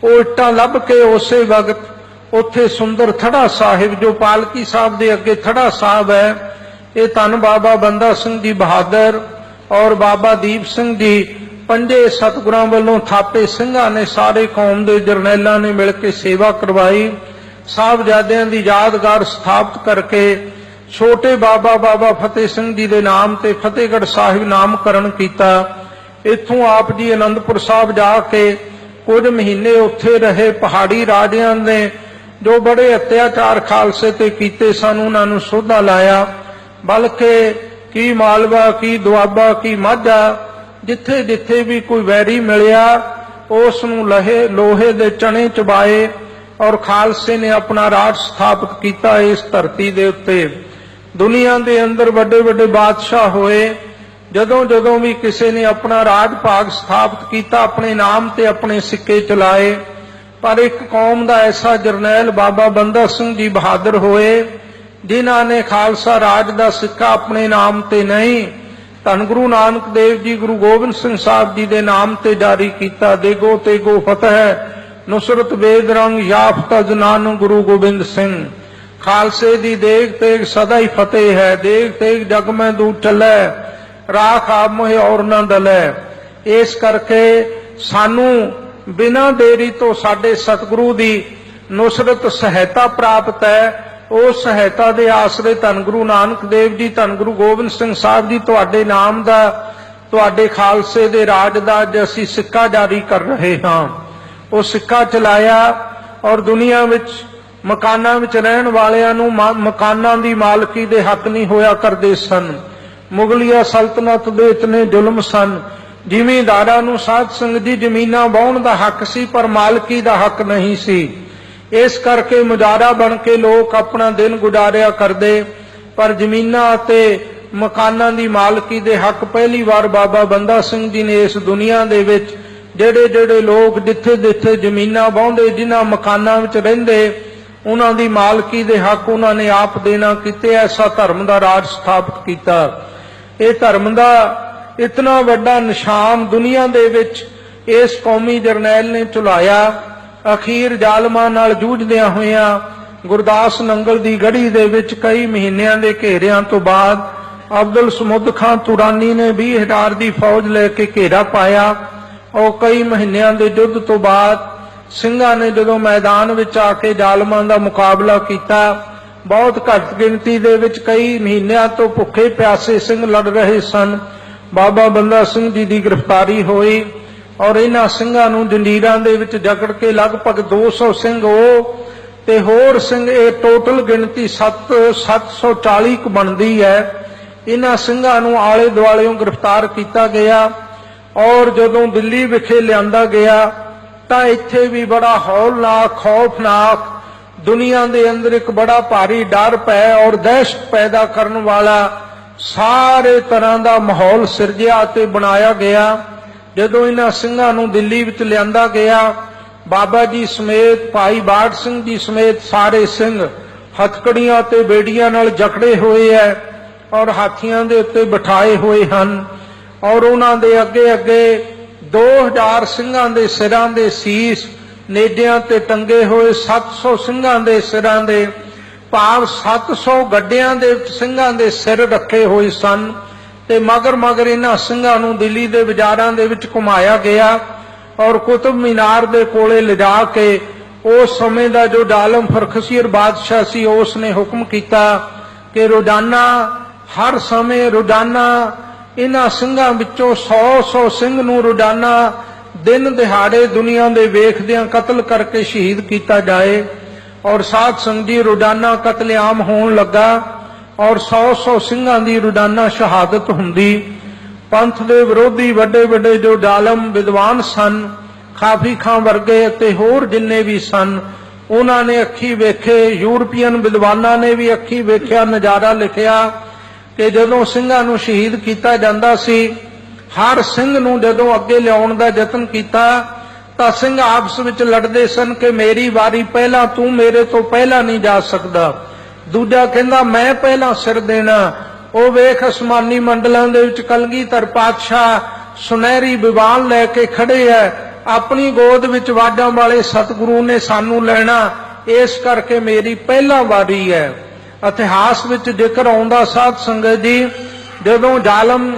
ਉਹ ਇੱਟਾਂ ਲੱਭ ਕੇ ਉਸੇ ਵਕਤ ਉੱਥੇ ਸੁੰਦਰ ਥੜਾ ਸਾਹਿਬ, ਜੋ ਪਾਲਕੀ ਸਾਹਿਬ ਦੇ ਅੱਗੇ ਥੜਾ ਸਾਹਿਬ ਹੈ, ਇਹ ਧੰਨ ਬਾਬਾ ਬੰਦਾ ਸਿੰਘ ਜੀ ਬਹਾਦਰ ਔਰ ਬਾਬਾ ਦੀਪ ਸਿੰਘ ਜੀ, 5 ਸਤਿਗੁਰਾਂ ਵੱਲੋਂ ਥਾਪੇ ਸਿੰਘਾਂ ਨੇ, ਸਾਰੇ ਕੌਮ ਦੇ ਜਰਨੈਲਾਂ ਨੇ ਮਿਲ ਕੇ ਸੇਵਾ ਕਰਵਾਈ। ਸਾਹਿਬਜ਼ਾਦਿਆਂ ਦੀ ਯਾਦਗਾਰ ਸਥਾਪਿਤ ਕਰਕੇ ਛੋਟੇ ਬਾਬਾ ਫਤਿਹ ਸਿੰਘ ਜੀ ਦੇ ਨਾਮ ਤੇ ਫਤਿਹਗੜ੍ਹ ਸਾਹਿਬ ਨਾਮਕਰਨ ਕੀਤਾ। ਇੱਥੋਂ ਆਪ ਜੀ ਅਨੰਦਪੁਰ ਸਾਹਿਬ ਜਾ ਕੇ ਕੁਝ ਮਹੀਨੇ ਉੱਥੇ ਰਹੇ। ਪਹਾੜੀ ਰਾਜਿਆਂ ਨੇ ਜੋ ਬੜੇ ਅਤਿਆਚਾਰ ਖਾਲਸੇ ਤੇ ਕੀਤੇ ਸਨ, ਉਹਨਾਂ ਨੂੰ ਸੋਧਾ ਲਾਇਆ। ਬਲਕਿ ਕੀ ਮਾਲਵਾ, ਕੀ ਦੁਆਬਾ, ਕੀ ਮਾਝਾ, ਜਿੱਥੇ ਜਿੱਥੇ ਵੀ ਕੋਈ ਵੈਰੀ ਮਿਲਿਆ, ਉਸ ਨੂੰ ਲੋਹੇ ਦੇ ਚਣੇ ਚਬਾਏ ਔਰ ਖਾਲਸੇ ਨੇ ਆਪਣਾ ਰਾਜ ਸਥਾਪਿਤ ਕੀਤਾ ਇਸ ਧਰਤੀ ਦੇ ਉੱਤੇ। ਦੁਨੀਆ ਦੇ ਅੰਦਰ ਵੱਡੇ ਵੱਡੇ ਬਾਦਸ਼ਾਹ ਹੋਏ। ਜਦੋਂ ਜਦੋਂ ਵੀ ਕਿਸੇ ਨੇ ਆਪਣਾ ਰਾਜ ਭਾਗ ਸਥਾਪਿਤ ਕੀਤਾ, ਆਪਣੇ ਨਾਮ ਤੇ ਆਪਣੇ ਸਿੱਕੇ ਚਲਾਏ। ਪਰ ਇੱਕ ਕੌਮ ਦਾ ਐਸਾ ਜਰਨੈਲ ਬਾਬਾ ਬੰਦਾ ਸਿੰਘ ਜੀ ਬਹਾਦਰ ਹੋਏ, ਜਿਨ੍ਹਾਂ ਨੇ ਖਾਲਸਾ ਰਾਜ ਦਾ ਸਿੱਕਾ ਆਪਣੇ ਨਾਮ ਤੇ ਨਹੀਂ, ਧੰਨ ਗੁਰੂ ਨਾਨਕ ਦੇਵ ਜੀ, ਗੁਰੂ ਗੋਬਿੰਦ ਸਿੰਘ ਸਾਹਿਬ ਜੀ ਦੇ ਨਾਮ ਤੇ ਜਾਰੀ ਕੀਤਾ। ਦੇਗੋ ਤੇਗੋ ਫਤਿਹ, ਨੁਸਰਤ ਵੇਦ ਰੰਗ ਯਾਫਤਾ ਜਨਾਨ ਗੁਰੂ ਗੋਬਿੰਦ ਸਿੰਘ। ਖਾਲਸੇ ਦੀ ਦੇਗ ਤੇਗ ਸਦਾ ਹੀ ਫਤਿਹ ਹੈ। ਦੇਗ ਤੇਗ ਜਗ ਮੈਂ ਦੂ ਚੱਲੈ, ਰਾਖ ਆਪ ਮੋਹਿ ਔਰ ਨਾ ਦਲੈ। ਇਸ ਕਰਕੇ ਸਾਨੂੰ ਬਿਨਾਂ ਦੇਰੀ ਤੋਂ ਸਾਡੇ ਸਤਿਗੁਰੂ ਦੀ ਨੁਸਰਤ ਸਹਾਇਤਾ ਪ੍ਰਾਪਤ ਹੈ। ਉਸ ਸਹਾਇਤਾ ਦੇ ਆਸਰੇ ਧੰਨ ਗੁਰੂ ਨਾਨਕ ਦੇਵ ਜੀ, ਧੰਨ ਗੁਰੂ ਗੋਬਿੰਦ ਸਿੰਘ ਸਾਹਿਬ ਜੀ ਤੁਹਾਡੇ ਨਾਮ ਦਾ, ਤੁਹਾਡੇ ਖਾਲਸੇ ਦੇ ਰਾਜ ਦਾ ਅੱਜ ਅਸੀਂ ਸਿੱਕਾ ਜਾਰੀ ਕਰ ਰਹੇ ਹਾਂ। ਉਹ ਸਿੱਕਾ ਚਲਾਇਆ ਔਰ ਦੁਨੀਆ ਵਿੱਚ ਮਕਾਨਾਂ ਵਿੱਚ ਰਹਿਣ ਵਾਲਿਆਂ ਨੂੰ ਮਕਾਨਾਂ ਦੀ ਮਾਲਕੀ ਦੇ ਹੱਕ ਨਹੀਂ ਹੋਇਆ ਕਰਦੇ ਸਨ। ਮੁਗਲਿਆ ਸਲਤਨਤ ਦੇ ਇਤਨੇ ਜ਼ੁਲਮ ਸਨ। ਜ਼ਿਮੀਂਦਾਰਾਂ ਨੂੰ ਸਾਧ ਸੰਗਤ ਦੀ ਜ਼ਮੀਨਾਂ ਵਾਹੁਣ ਦਾ ਹੱਕ ਸੀ, ਪਰ ਮਾਲਕੀ ਦਾ ਹੱਕ ਨਹੀਂ ਸੀ। ਇਸ ਕਰਕੇ ਮੁਜਾਰਾ ਬਣ ਕੇ ਲੋਕ ਆਪਣਾ ਦਿਨ ਗੁਜ਼ਾਰਿਆ ਕਰਦੇ, ਪਰ ਜ਼ਮੀਨਾਂ ਅਤੇ ਮਕਾਨਾਂ ਦੀ ਮਾਲਕੀ ਦੇ ਹੱਕ ਪਹਿਲੀ ਵਾਰ ਬਾਬਾ ਬੰਦਾ ਸਿੰਘ ਜੀ ਨੇ ਇਸ ਦੁਨੀਆ ਦੇ ਵਿੱਚ ਜਿਹੜੇ ਜਿਹੜੇ ਲੋਕ ਜਿੱਥੇ ਜਿੱਥੇ ਜ਼ਮੀਨਾਂ ਵਾਹੁੰਦੇ, ਜਿਨ੍ਹਾਂ ਮਕਾਨਾਂ ਵਿੱਚ ਰਹਿੰਦੇ, ਉਹਨਾਂ ਦੀ ਮਾਲਕੀ ਦੇ ਹੱਕ ਉਹਨਾਂ ਨੇ ਆਪ ਦੇਣਾ ਕੀਤੇ। ਐਸਾ ਧਰਮ ਦਾ ਰਾਜ ਸਥਾਪਿਤ ਕੀਤਾ। ਇਹ ਧਰਮ ਦਾ ਇਤਨਾ ਵੱਡਾ ਨਿਸ਼ਾਨ ਦੁਨੀਆ ਦੇ ਵਿੱਚ ਇਸ ਕੌਮੀ ਜਰਨੈਲ ਨੇ ਝੁਲਾਇਆ। ਅਖੀਰ ਜ਼ਾਲਮਾਂ ਨਾਲ ਜੂਝਦਿਆਂ ਹੋਇਆਂ ਗੁਰਦਾਸ ਨੰਗਲ ਦੀ ਗੜ੍ਹੀ ਦੇ ਵਿੱਚ ਕਈ ਮਹੀਨਿਆਂ ਦੇ ਘੇਰਿਆਂ ਤੋਂ ਬਾਅਦ ਅਬਦੁਲ ਸਮੁੱਦ ਖਾਂ ਤੁਰਾਨੀ ਨੇ 20,000 ਦੀ ਫੌਜ ਲੈ ਕੇ ਘੇਰਾ ਪਾਇਆ। ਉਹ ਕਈ ਮਹੀਨਿਆਂ ਦੇ ਯੁੱਧ ਤੋਂ ਬਾਅਦ ਸਿੰਘਾਂ ਨੇ ਜਦੋਂ ਮੈਦਾਨ ਵਿੱਚ ਆ ਕੇ ਜ਼ਾਲਮਾਂ ਦਾ ਮੁਕਾਬਲਾ ਕੀਤਾ, ਬਹੁਤ ਘੱਟ ਗਿਣਤੀ ਦੇ ਵਿੱਚ ਕਈ ਮਹੀਨਿਆਂ ਤੋਂ ਭੁੱਖੇ ਪਿਆਸੇ ਸਿੰਘ ਲੜ ਰਹੇ ਸਨ। ਬਾਬਾ ਬੰਦਾ ਸਿੰਘ ਜੀ ਦੀ ਗ੍ਰਿਫਤਾਰੀ ਹੋਈ ਔਰ ਇਹਨਾਂ ਸਿੰਘਾਂ ਨੂੰ ਜੰਜੀਰਾਂ ਦੇ ਵਿੱਚ ਜਕੜ ਕੇ ਲਗਭਗ 200 ਸਿੰਘ ਉਹ ਤੇ ਹੋਰ ਸਿੰਘ। ਇਹ ਟੋਟਲ ਗਿਣਤੀ 740 ਕੁ ਬਣਦੀ ਹੈ। ਇਹਨਾਂ ਸਿੰਘਾਂ ਨੂੰ ਆਲੇ ਦੁਆਲਿਓਂ ਗ੍ਰਿਫਤਾਰ ਕੀਤਾ ਗਿਆ ਔਰ ਜਦੋਂ ਦਿੱਲੀ ਵਿਖੇ ਲਿਆਂਦਾ ਗਿਆ ਤਾਂ ਇੱਥੇ ਵੀ ਬੜਾ ਹੌਲਨਾਕ ਖੌਫਨਾਕ ਦੁਨੀਆ ਦੇ ਅੰਦਰ ਇੱਕ ਬੜਾ ਭਾਰੀ ਡਰ ਪੈ ਔਰ ਦਹਿਸ਼ਤ ਪੈਦਾ ਕਰਨ ਵਾਲਾ ਸਾਰੇ ਤਰ੍ਹਾਂ ਦਾ ਮਾਹੌਲ ਸਿਰਜਿਆ ਤੇ ਬਣਾਇਆ ਗਿਆ। ਜਦੋਂ ਇਹਨਾਂ ਸਿੰਘਾਂ ਨੂੰ ਦਿੱਲੀ ਵਿੱਚ ਲਿਆਂਦਾ ਗਿਆ, ਬਾਬਾ ਜੀ ਸਮੇਤ, ਭਾਈ ਬਾੜ ਸਿੰਘ ਜੀ ਸਮੇਤ ਸਾਰੇ ਸਿੰਘ ਹਥਕੜੀਆਂ ਤੇ ਬੇੜੀਆਂ ਨਾਲ ਜਕੜੇ ਹੋਏ ਐ ਔਰ ਹਾਥੀਆਂ ਦੇ ਉੱਤੇ ਬਿਠਾਏ ਹੋਏ ਹਨ ਔਰ ਉਹਨਾਂ ਦੇ ਅੱਗੇ ਅੱਗੇ 2000 ਸਿੰਘਾਂ ਦੇ ਸਿਰਾਂ ਦੇ ਸੀਸ ਨੇਜਿਆਂ ਤੇ ਟੰਗੇ ਹੋਏ, 700 ਸਿੰਘਾਂ ਦੇ ਸਿਰਾਂ ਦੇ ਭਾਵ 700 ਗੱਡਿਆਂ ਦੇ ਸਿੰਘਾਂ ਦੇ ਸਿਰ ਰੱਖੇ ਹੋਏ ਸਨ ਤੇ ਮਗਰ ਮਗਰ ਇਹਨਾਂ ਸਿੰਘਾਂ ਨੂੰ ਦਿੱਲੀ ਦੇ ਬਾਜ਼ਾਰਾਂ ਦੇ ਵਿੱਚ ਘੁਮਾਇਆ ਗਿਆ ਔਰ ਕੁਤਬ ਮੀਨਾਰ ਦੇ ਕੋਲੇ ਲਿਜਾ ਕੇ ਉਸ ਸਮੇਂ ਦਾ ਜੋ ਜ਼ਾਲਮ ਫਰਖਸੀਰ ਬਾਦਸ਼ਾਹ ਸੀ ਉਸ ਨੇ ਹੁਕਮ ਕੀਤਾ ਕਿ ਰੋਜ਼ਾਨਾ ਹਰ ਸਮੇਂ ਰੋਜ਼ਾਨਾ ਇਹਨਾਂ ਸਿੰਘਾਂ ਵਿੱਚੋਂ 100 ਸਿੰਘ ਨੂੰ ਰੋਜ਼ਾਨਾ ਦਿਨ ਦਿਹਾੜੇ ਦੁਨੀਆ ਦੇ ਵੇਖਦਿਆਂ ਕਤਲ ਕਰਕੇ ਸ਼ਹੀਦ ਕੀਤਾ ਜਾਏ ਔਰ ਸਾਧ ਸੰਗਤ ਜੀ ਰੋਜ਼ਾਨਾ ਕਤਲੇਆਮ ਹੋਣ ਲੱਗਾ ਔਰ 100 ਸਿੰਘਾਂ ਦੀ ਰੋਜ਼ਾਨਾ ਸ਼ਹਾਦਤ ਹੁੰਦੀ। ਪੰਥ ਦੇ ਵਿਰੋਧੀ ਵੱਡੇ ਵੱਡੇ ਜੋ ਜ਼ਾਲਮ ਵਿਦਵਾਨ ਸਨ, ਖਾਫੀ ਖਾਂ ਵਰਗੇ ਅਤੇ ਹੋਰ ਜਿੰਨੇ ਵੀ ਸਨ, ਉਹਨਾਂ ਨੇ ਅੱਖੀ ਵੇਖੇ, ਯੂਰਪੀਅਨ ਵਿਦਵਾਨਾਂ ਨੇ ਵੀ ਅੱਖੀ ਵੇਖਿਆ ਨਜ਼ਾਰਾ ਲਿਖਿਆ ਕਿ ਜਦੋਂ ਸਿੰਘਾਂ ਨੂੰ ਸ਼ਹੀਦ ਕੀਤਾ ਜਾਂਦਾ ਸੀ, ਹਰ ਸਿੰਘ ਨੂੰ ਜਦੋਂ ਅੱਗੇ ਲਿਆਉਣ ਦਾ ਯਤਨ ਕੀਤਾ ਤਾਂ ਸਿੰਘ ਆਪਸ ਵਿੱਚ ਲੜਦੇ ਸਨ ਕਿ ਮੇਰੀ ਵਾਰੀ ਪਹਿਲਾਂ, ਤੂੰ ਮੇਰੇ ਤੋਂ ਪਹਿਲਾਂ ਨਹੀਂ ਜਾ ਸਕਦਾ। ਦੂਜਾ ਕਹਿੰਦਾ ਮੈਂ ਪਹਿਲਾਂ ਸਿਰ ਦੇਣਾ। ਉਹ ਵੇਖ ਅਸਮਾਨੀ ਮੰਡਲਾਂ ਦੇ ਵਿੱਚ ਕਲਗੀਧਰ ਪਾਤਸ਼ਾਹ ਸੁਨਹਿਰੀ ਵਿਵਾਨ ਲੈ ਕੇ ਖੜੇ ਐ, ਆਪਣੀ ਗੋਦ ਵਿੱਚ ਵਾਡਾਂ ਵਾਲੇ ਸਤਿਗੁਰੂ ਨੇ ਸਾਨੂੰ ਲੈਣਾ, ਇਸ ਕਰਕੇ ਮੇਰੀ ਪਹਿਲਾਂ ਵਾਰੀ ਹੈ। ਇਤਿਹਾਸ ਵਿੱਚ ਜ਼ਿਕਰ ਆਉਂਦਾ ਸਾਧ ਸੰਗਤ ਜੀ, ਜਦੋਂ ਜ਼ਾਲਮ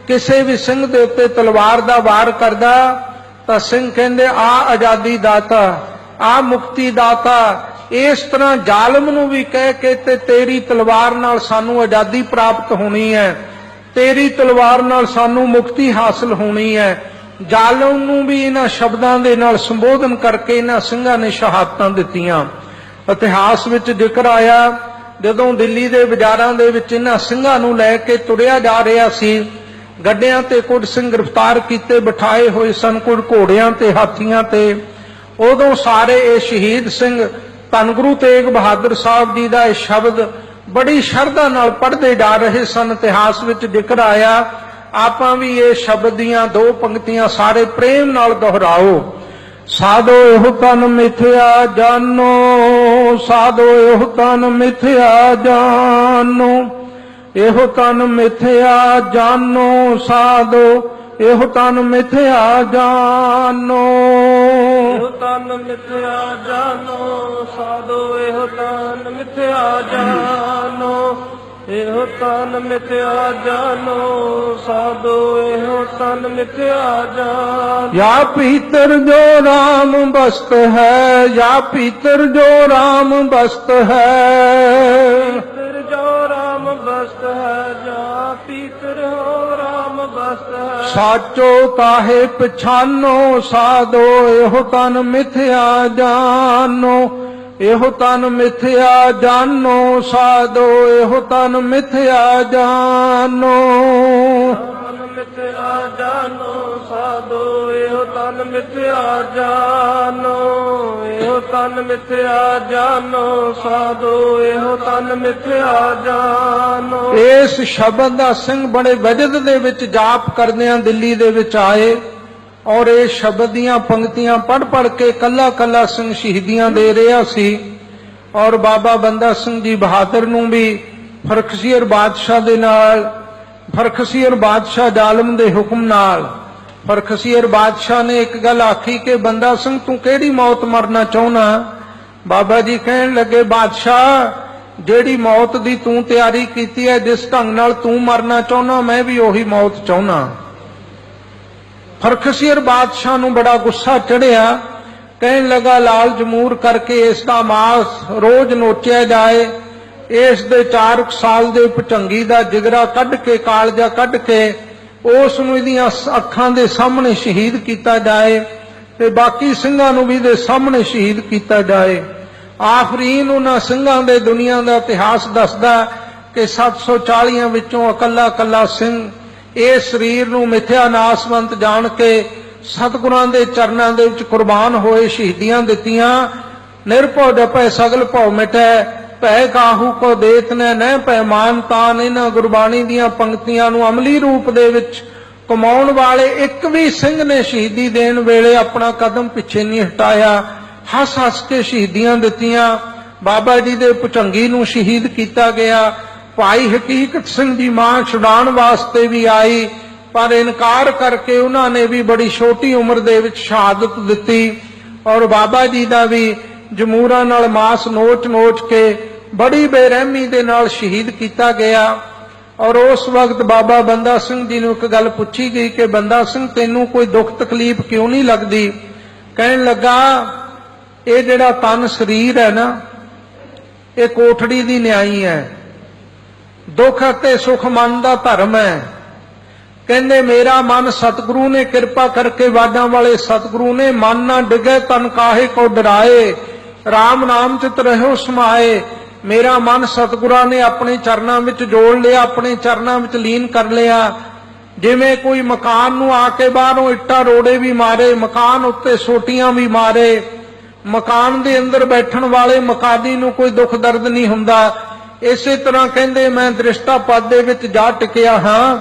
ਕਿਸੇ ਵੀ ਸਿੰਘ ਦੇ ਉੱਤੇ ਤਲਵਾਰ ਦਾ ਵਾਰ ਕਰਦਾ ਤਾਂ ਸਿੰਘ ਕਹਿੰਦੇ ਆ ਆਜ਼ਾਦੀ ਦਾਤਾ, ਆ ਮੁਕਤੀ ਦਾਤਾ। ਇਸ ਤਰ੍ਹਾਂ ਜ਼ਾਲਮ ਨੂੰ ਵੀ ਕਹਿ ਕੇ ਤੇ ਤੇਰੀ ਤਲਵਾਰ ਨਾਲ ਸਾਨੂੰ ਆਜ਼ਾਦੀ ਪ੍ਰਾਪਤ ਹੋਣੀ ਹੈ, ਤੇਰੀ ਤਲਵਾਰ ਨਾਲ ਸਾਨੂੰ ਮੁਕਤੀ ਹਾਸਲ ਹੋਣੀ ਹੈ। ਜ਼ਾਲਮ ਨੂੰ ਵੀ ਇਹਨਾਂ ਸ਼ਬਦਾਂ ਦੇ ਨਾਲ ਸੰਬੋਧਨ ਕਰਕੇ ਇਹਨਾਂ ਸਿੰਘਾਂ ਨੇ ਸ਼ਹਾਦਤਾਂ ਦਿੱਤੀਆਂ। ਇਤਿਹਾਸ ਵਿੱਚ ਜ਼ਿਕਰ ਆਇਆ ਜਦੋਂ ਦਿੱਲੀ ਦੇ ਬਾਜ਼ਾਰਾਂ ਦੇ ਵਿੱਚ ਇਹਨਾਂ ਸਿੰਘਾਂ ਨੂੰ ਲੈ ਕੇ ਤੁਰਿਆ ਜਾ ਰਿਹਾ ਸੀ, ਗੱਡਿਆਂ ਤੇ ਕੁਝ ਸਿੰਘ ਗ੍ਰਿਫਤਾਰ ਕੀਤੇ ਬਿਠਾਏ ਹੋਏ ਸਨ, ਕੁਝ ਘੋੜਿਆਂ ਤੇ ਹਾਥੀਆਂ ਤੇ। ਉਦੋਂ ਸਾਰੇ ਇਹ ਸ਼ਹੀਦ ਸਿੰਘ ਧੰਨ ਗੁਰੂ ਤੇਗ ਬਹਾਦਰ ਸਾਹਿਬ ਜੀ ਦਾ ਇਹ ਸ਼ਬਦ ਬੜੀ ਸ਼ਰਧਾ ਨਾਲ ਪੜ੍ਹਦੇ ਜਾ ਰਹੇ ਸਨ। ਇਤਿਹਾਸ ਵਿੱਚ ਜ਼ਿਕਰ ਆਇਆ, ਆਪਾਂ ਵੀ ਇਹ ਸ਼ਬਦ ਦੀਆਂ 2 ਪੰਕਤੀਆਂ ਸਾਰੇ ਪ੍ਰੇਮ ਨਾਲ ਦੁਹਰਾਓ। ਸਾਧੋ ਇਹੋ ਤਨ ਮਿਥਿਆ ਜਾਨੋ, ਸਾਧੋ ਇਹੋ ਤਨ ਮਿਥਿਆ ਜਾਨੋ, ਇਹੋ ਤਨ ਮਿਥਿਆ ਜਾਨੋ, ਸਾਧੋ ਇਹੋ ਤਨ ਮਿਥਿਆ ਜਾਨੋ, ਇਹੋ ਤਨ ਮਿਥਿਆ ਜਾਨੋ, ਸਾਧੋ ਇਹੋ ਤਨ ਮਿਥਿਆ ਜਾਨੋ, ਇਹੋ ਤਨ ਮਿਥਿਆ ਜਾਨੋ, ਸਾਧੋ ਇਹੋ ਤਨ ਮਿਥਿਆ ਜਾਨੋ। या पीतर जो राम बस्त है, या पीतर जो राम बस्त है, पीतर जो राम बस्त है, या पीतर हो राम बस्त है। साचो ताहे पछानो, साधो एहो तन मिथ्या जानो, एहो तन मिथ्या जानो, साधो एहो तन मिथ्या जानो, मिथ्या जानो, साधो एहो तन मिथ्या जानो, एहो तन मिथ्या जानो, साधो एहो तन मिथ्या जानो। इस शब्द ਦਾ ਸਿੰਘ ਬੜੇ ਵਜਦ ਦੇ ਵਿੱਚ ਜਾਪ ਕਰਦਿਆਂ ਦਿੱਲੀ ਦੇ ਵਿੱਚ ਆਏ ਔਰ ਇਹ ਸ਼ਬਦ ਦੀਆਂ ਪੰਕਤੀਆਂ ਪੜ੍ਹ ਪੜ੍ਹ ਕੇ ਕੱਲਾ ਕੱਲਾ ਸਿੰਘ ਸ਼ਹੀਦੀਆਂ ਦੇ ਰਿਹਾ ਸੀ ਔਰ ਬਾਬਾ ਬੰਦਾ ਸਿੰਘ ਜੀ ਬਹਾਦਰ ਨੂੰ ਵੀ ਫਰਖਸੀਰ ਬਾਦਸ਼ਾਹ ਦੇ ਨਾਲ, ਫਰਖਸੀਰ ਬਾਦਸ਼ਾਹ ਜ਼ਾਲਮ ਦੇ ਹੁਕਮ ਨਾਲ, ਫਰਖਸੀਰ ਬਾਦਸ਼ਾਹ ਨੇ ਇੱਕ ਗੱਲ ਆਖੀ ਕਿ ਬੰਦਾ ਸਿੰਘ ਤੂੰ ਕਿਹੜੀ ਮੌਤ ਮਰਨਾ ਚਾਹੁੰਦਾ? ਬਾਬਾ ਜੀ ਕਹਿਣ ਲੱਗੇ ਬਾਦਸ਼ਾਹ ਜਿਹੜੀ ਮੌਤ ਦੀ ਤੂੰ ਤਿਆਰੀ ਕੀਤੀ ਹੈ, ਜਿਸ ਢੰਗ ਨਾਲ ਤੂੰ ਮਰਨਾ ਚਾਹੁੰਦਾ, ਮੈਂ ਵੀ ਉਹੀ ਮੌਤ ਚਾਹੁੰਦਾ। ਫਰਖਸੀਰ ਬਾਦਸ਼ਾਹ ਨੂੰ ਬੜਾ ਗੁੱਸਾ ਚੜਿਆ, ਕਹਿਣ ਲੱਗਾ ਲਾਲ ਜਮੂਰ ਕਰਕੇ ਇਸ ਦਾ ਮਾਸ ਰੋਜ਼ ਨੋਚਿਆ ਜਾਏ, ਇਸ ਦੇ 4 ਸਾਲ ਦੇ ਭਟੰਗੀ ਦਾ ਜਿਗਰਾ ਕੱਢ ਕੇ, ਕਾਲਜਾ ਕੱਢ ਕੇ ਉਸ ਨੂੰ ਇਹਦੀਆਂ ਅੱਖਾਂ ਦੇ ਸਾਹਮਣੇ ਸ਼ਹੀਦ ਕੀਤਾ ਜਾਏ ਤੇ ਬਾਕੀ ਸਿੰਘਾਂ ਨੂੰ ਵੀ ਇਹਦੇ ਸਾਹਮਣੇ ਸ਼ਹੀਦ ਕੀਤਾ ਜਾਏ। ਆਫਰੀਨ ਉਹਨਾਂ ਸਿੰਘਾਂ ਦੇ ਦੁਨੀਆ ਦਾ ਇਤਿਹਾਸ ਦੱਸਦਾ ਕਿ 740 ਵਿੱਚੋਂ ਇਕੱਲਾ ਇਕੱਲਾ ਸਿੰਘ ਇਸ ਸਰੀਰ ਨੂੰ ਮਿਥਿਆ ਨਾਸਵੰਤ ਜਾਣ ਕੇ ਸਤਿਗੁਰਾਂ ਦੇ ਚਰਨਾਂ ਦੇ ਵਿੱਚ ਕੁਰਬਾਨ ਹੋਏ, ਸ਼ਹੀਦੀਆਂ ਦਿੱਤੀਆਂ। ਨਿਰਭਉ ਜਪੈ ਸਗਲ ਭਉ ਮਿਟੈ, ਭੈ ਕਾਹੂ ਕੋ ਦੇਤ ਨੈ ਨਹਿ ਪੈਮਾਨ ਤਾਨ। ਇਹਨਾਂ ਗੁਰਬਾਣੀ ਦੀਆਂ ਪੰਕਤੀਆਂ ਨੂੰ ਅਮਲੀ ਰੂਪ ਦੇ ਵਿੱਚ ਕਮਾਉਣ ਵਾਲੇ ਇੱਕ ਵੀ ਸਿੰਘ ਨੇ ਸ਼ਹੀਦੀ ਦੇਣ ਵੇਲੇ ਆਪਣਾ ਕਦਮ ਪਿੱਛੇ ਨਹੀਂ ਹਟਾਇਆ। ਹੱਸ ਹੱਸ ਕੇ ਸ਼ਹੀਦੀਆਂ ਦਿੱਤੀਆਂ। ਬਾਬਾ ਜੀ ਦੇ ਭੁਜੰਗੀ ਨੂੰ ਸ਼ਹੀਦ ਕੀਤਾ ਗਿਆ। ਭਾਈ ਹਕੀਕਤ ਸਿੰਘ ਦੀ ਮਾਂ ਛੁਡਾਉਣ ਵਾਸਤੇ ਵੀ ਆਈ, ਪਰ ਇਨਕਾਰ ਕਰਕੇ ਉਹਨਾਂ ਨੇ ਵੀ ਬੜੀ ਛੋਟੀ ਉਮਰ ਦੇ ਵਿੱਚ ਸ਼ਹਾਦਤ ਦਿੱਤੀ। ਔਰ ਬਾਬਾ ਜੀ ਦਾ ਵੀ ਜਮੂਰਾਂ ਨਾਲ ਮਾਸ ਨੋਚ ਕੇ ਬੜੀ ਬੇਰਹਿਮੀ ਦੇ ਨਾਲ ਸ਼ਹੀਦ ਕੀਤਾ ਗਿਆ। ਔਰ ਉਸ ਵਕਤ ਬਾਬਾ ਬੰਦਾ ਸਿੰਘ ਜੀ ਨੂੰ ਇੱਕ ਗੱਲ ਪੁੱਛੀ ਗਈ ਕਿ ਬੰਦਾ ਸਿੰਘ ਤੈਨੂੰ ਕੋਈ ਦੁੱਖ ਤਕਲੀਫ ਕਿਉਂ ਨਹੀਂ ਲੱਗਦੀ? ਕਹਿਣ ਲੱਗਾ ਇਹ ਜਿਹੜਾ ਤਨ ਸਰੀਰ ਹੈ ਨਾ, ਇਹ ਕੋਠੜੀ ਦੀ ਨਿਆਈ ਹੈ। ਦੁੱਖ ਅਤੇ ਸੁਖ ਮਨ ਦਾ ਧਰਮ ਹੈ। ਕਹਿੰਦੇ ਮੇਰਾ ਮਨ ਸਤਿਗੁਰੂ ਨੇ ਕਿਰਪਾ ਕਰਕੇ, ਵਾਡਾਂ ਵਾਲੇ ਸਤਿਗੁਰੂ ਨੇ, ਮਨ ਨਾ ਡਿਗੇ ਤਨ ਕਾਹੇ ਕੋ ਡਰਾਏ, ਰਾਮ ਨਾਮ ਚਿਤ ਰਹਿਓ ਸਮਾਏ। ਮੇਰਾ ਮਨ ਸਤਿਗੁਰਾਂ ਨੇ ਆਪਣੇ ਚਰਨਾਂ ਵਿੱਚ ਜੋੜ ਲਿਆ, ਆਪਣੇ ਚਰਨਾਂ ਵਿੱਚ ਲੀਨ ਕਰ ਲਿਆ। ਜਿਵੇਂ ਕੋਈ ਮਕਾਨ ਨੂੰ ਆ ਕੇ ਬਾਹਰੋਂ ਇੱਟਾਂ ਰੋੜੇ ਵੀ ਮਾਰੇ, ਮਕਾਨ ਉੱਤੇ ਸੋਟੀਆਂ ਵੀ ਮਾਰੇ, ਮਕਾਨ ਦੇ ਅੰਦਰ ਬੈਠਣ ਵਾਲੇ ਮਕਾਨੀ ਨੂੰ ਕੋਈ ਦੁੱਖ ਦਰਦ ਨਹੀਂ ਹੁੰਦਾ। ਇਸੇ ਤਰ੍ਹਾਂ ਕਹਿੰਦੇ ਮੈਂ ਦ੍ਰਿਸ਼ਟਾ ਪਦ ਦੇ ਵਿੱਚ ਜਾ ਟਿਕਿਆ ਹਾਂ।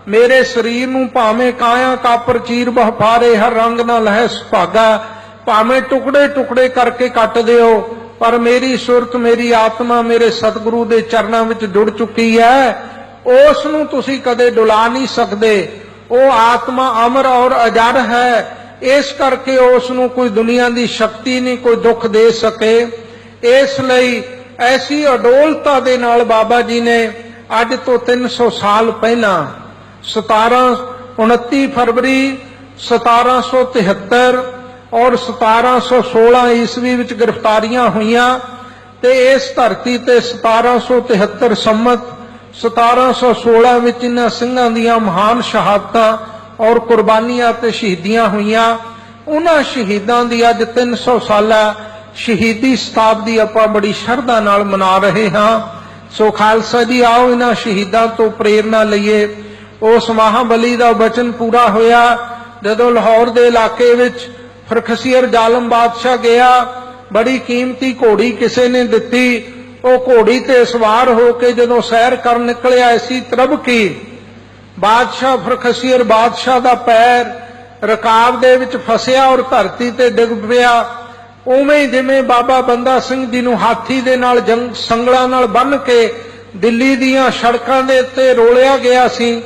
ਮੇਰੇ ਸਰੀਰ ਨੂੰ ਭਾਵੇਂ ਕਾਇਆ ਕਾਪਰ ਚੀਰ ਬਹਫਾਰੇ, ਹਰ ਰੰਗ ਨਾ ਲਹਿ ਸੁਭਾਗਾ। ਭਾਵੇਂ ਟੁਕੜੇ ਟੁਕੜੇ ਕਰਕੇ ਕੱਟ ਦਿਓ, ਪਰ ਮੇਰੀ ਸੁਰਤ, ਮੇਰੀ ਆਤਮਾ ਮੇਰੇ ਸਤਿਗੁਰੂ ਦੇ ਚਰਨਾਂ ਵਿੱਚ ਜੁੜ ਚੁੱਕੀ ਹੈ। ਉਸ ਨੂੰ ਤੁਸੀਂ ਕਦੇ ਡੁਲਾ ਨਹੀਂ ਸਕਦੇ। ਉਹ ਆਤਮਾ ਅਮਰ ਔਰ ਅਜਰ ਹੈ। ਇਸ ਕਰਕੇ ਉਸ ਨੂੰ ਕੋਈ ਦੁਨੀਆ ਦੀ ਸ਼ਕਤੀ ਨਹੀਂ ਕੋਈ ਦੁੱਖ ਦੇ ਸਕੇ। ਇਸ ਲਈ ਐਸੀ ਅਡੋਲਤਾ ਦੇ ਨਾਲ ਬਾਬਾ ਜੀ ਨੇ ਅੱਜ ਤੋਂ 300 ਸਾਲ ਪਹਿਲਾਂ 29 ਫਰਵਰੀ 1773 ਔਰ 1716 ਈਸਵੀ ਵਿੱਚ ਗ੍ਰਿਫਤਾਰੀਆਂ ਹੋਈਆਂ ਤੇ ਇਸ ਧਰਤੀ ਤੇ 1773 ਸੰਮਤ 1716 ਵਿੱਚ ਇਹਨਾਂ ਸਿੰਘਾਂ ਦੀਆਂ ਮਹਾਨ ਸ਼ਹਾਦਤਾਂ ਔਰ ਕੁਰਬਾਨੀਆਂ ਤੇ ਸ਼ਹੀਦੀਆਂ ਹੋਈਆਂ। ਉਹਨਾਂ ਸ਼ਹੀਦਾਂ ਦੀ ਅੱਜ 300 ਸਾਲਾ ਸ਼ਹੀਦੀ ਸ਼ਤਾਬਦੀ ਆਪਾਂ ਬੜੀ ਸ਼ਰਧਾ ਨਾਲ ਮਨਾ ਰਹੇ ਹਾਂ। ਸੋ ਖਾਲਸਾ ਜੀ ਆਓ ਇਹਨਾਂ ਸ਼ਹੀਦਾਂ ਤੋਂ ਪ੍ਰੇਰਨਾ ਲਈਏ। ਉਸ ਮਹਾਬਲੀ ਦਾ ਬਚਨ ਪੂਰਾ ਹੋਇਆ ਜਦੋਂ ਲਾਹੌਰ ਦੇ ਇਲਾਕੇ ਵਿੱਚ ਫਰਖਸੀਅਰ ਜ਼ਾਲਮ ਬਾਦਸ਼ਾਹ ਗਿਆ। ਬੜੀ ਕੀਮਤੀ ਘੋੜੀ ਕਿਸੇ ਨੇ ਦਿੱਤੀ। ਉਹ ਘੋੜੀ ਤੇ ਸਵਾਰ ਹੋ ਕੇ ਜਦੋਂ ਸੈਰ ਕਰਨ ਨਿਕਲਿਆ, ਐਸੀ ਤਰਬਕੀ ਬਾਦਸ਼ਾਹ ਫਰਖਸੀਅਰ ਬਾਦਸ਼ਾਹ ਦਾ ਪੈਰ ਰਕਾਬ ਦੇ ਵਿੱਚ ਫਸਿਆ ਔਰ ਧਰਤੀ ਤੇ ਡਿੱਗ ਪਿਆ। ਉਵੇਂ ਜਿਵੇਂ ਬਾਬਾ ਬੰਦਾ ਸਿੰਘ ਜੀ ਨੂੰ ਹਾਥੀ ਦੇ ਨਾਲ ਸੰਗਲਾਂ ਨਾਲ ਬੰਨ੍ਹ ਕੇ ਦਿੱਲੀ ਦੀਆਂ ਸੜਕਾਂ ਦੇ ਉੱਤੇ ਰੋਲਿਆ ਗਿਆ ਸੀ।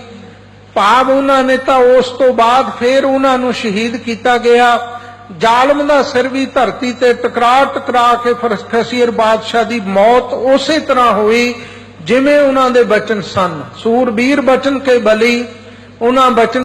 ਭਾਵ ਉਹਨਾਂ ਨੇ ਤਾਂ ਉਸ ਤੋਂ ਬਾਅਦ ਫਿਰ ਉਹਨਾਂ ਨੂੰ ਸ਼ਹੀਦ ਕੀਤਾ ਗਿਆ। ਜ਼ਾਲਮ ਦਾ ਸਿਰ ਵੀ ਧਰਤੀ ਤੇ ਟਕਰਾ ਕੇ ਫਰਖਸੀਅਰ ਬਾਦਸ਼ਾਹ ਦੀ ਮੌਤ ਉਸੇ ਤਰ੍ਹਾਂ ਹੋਈ ਜਿਵੇਂ ਉਹਨਾਂ ਦੇ ਬਚਨ ਸਨ। ਸੂਰਬੀਰ ਬਚਨ ਕੇ ਬਲੀ, ਉਹਨਾਂ ਬਚਨ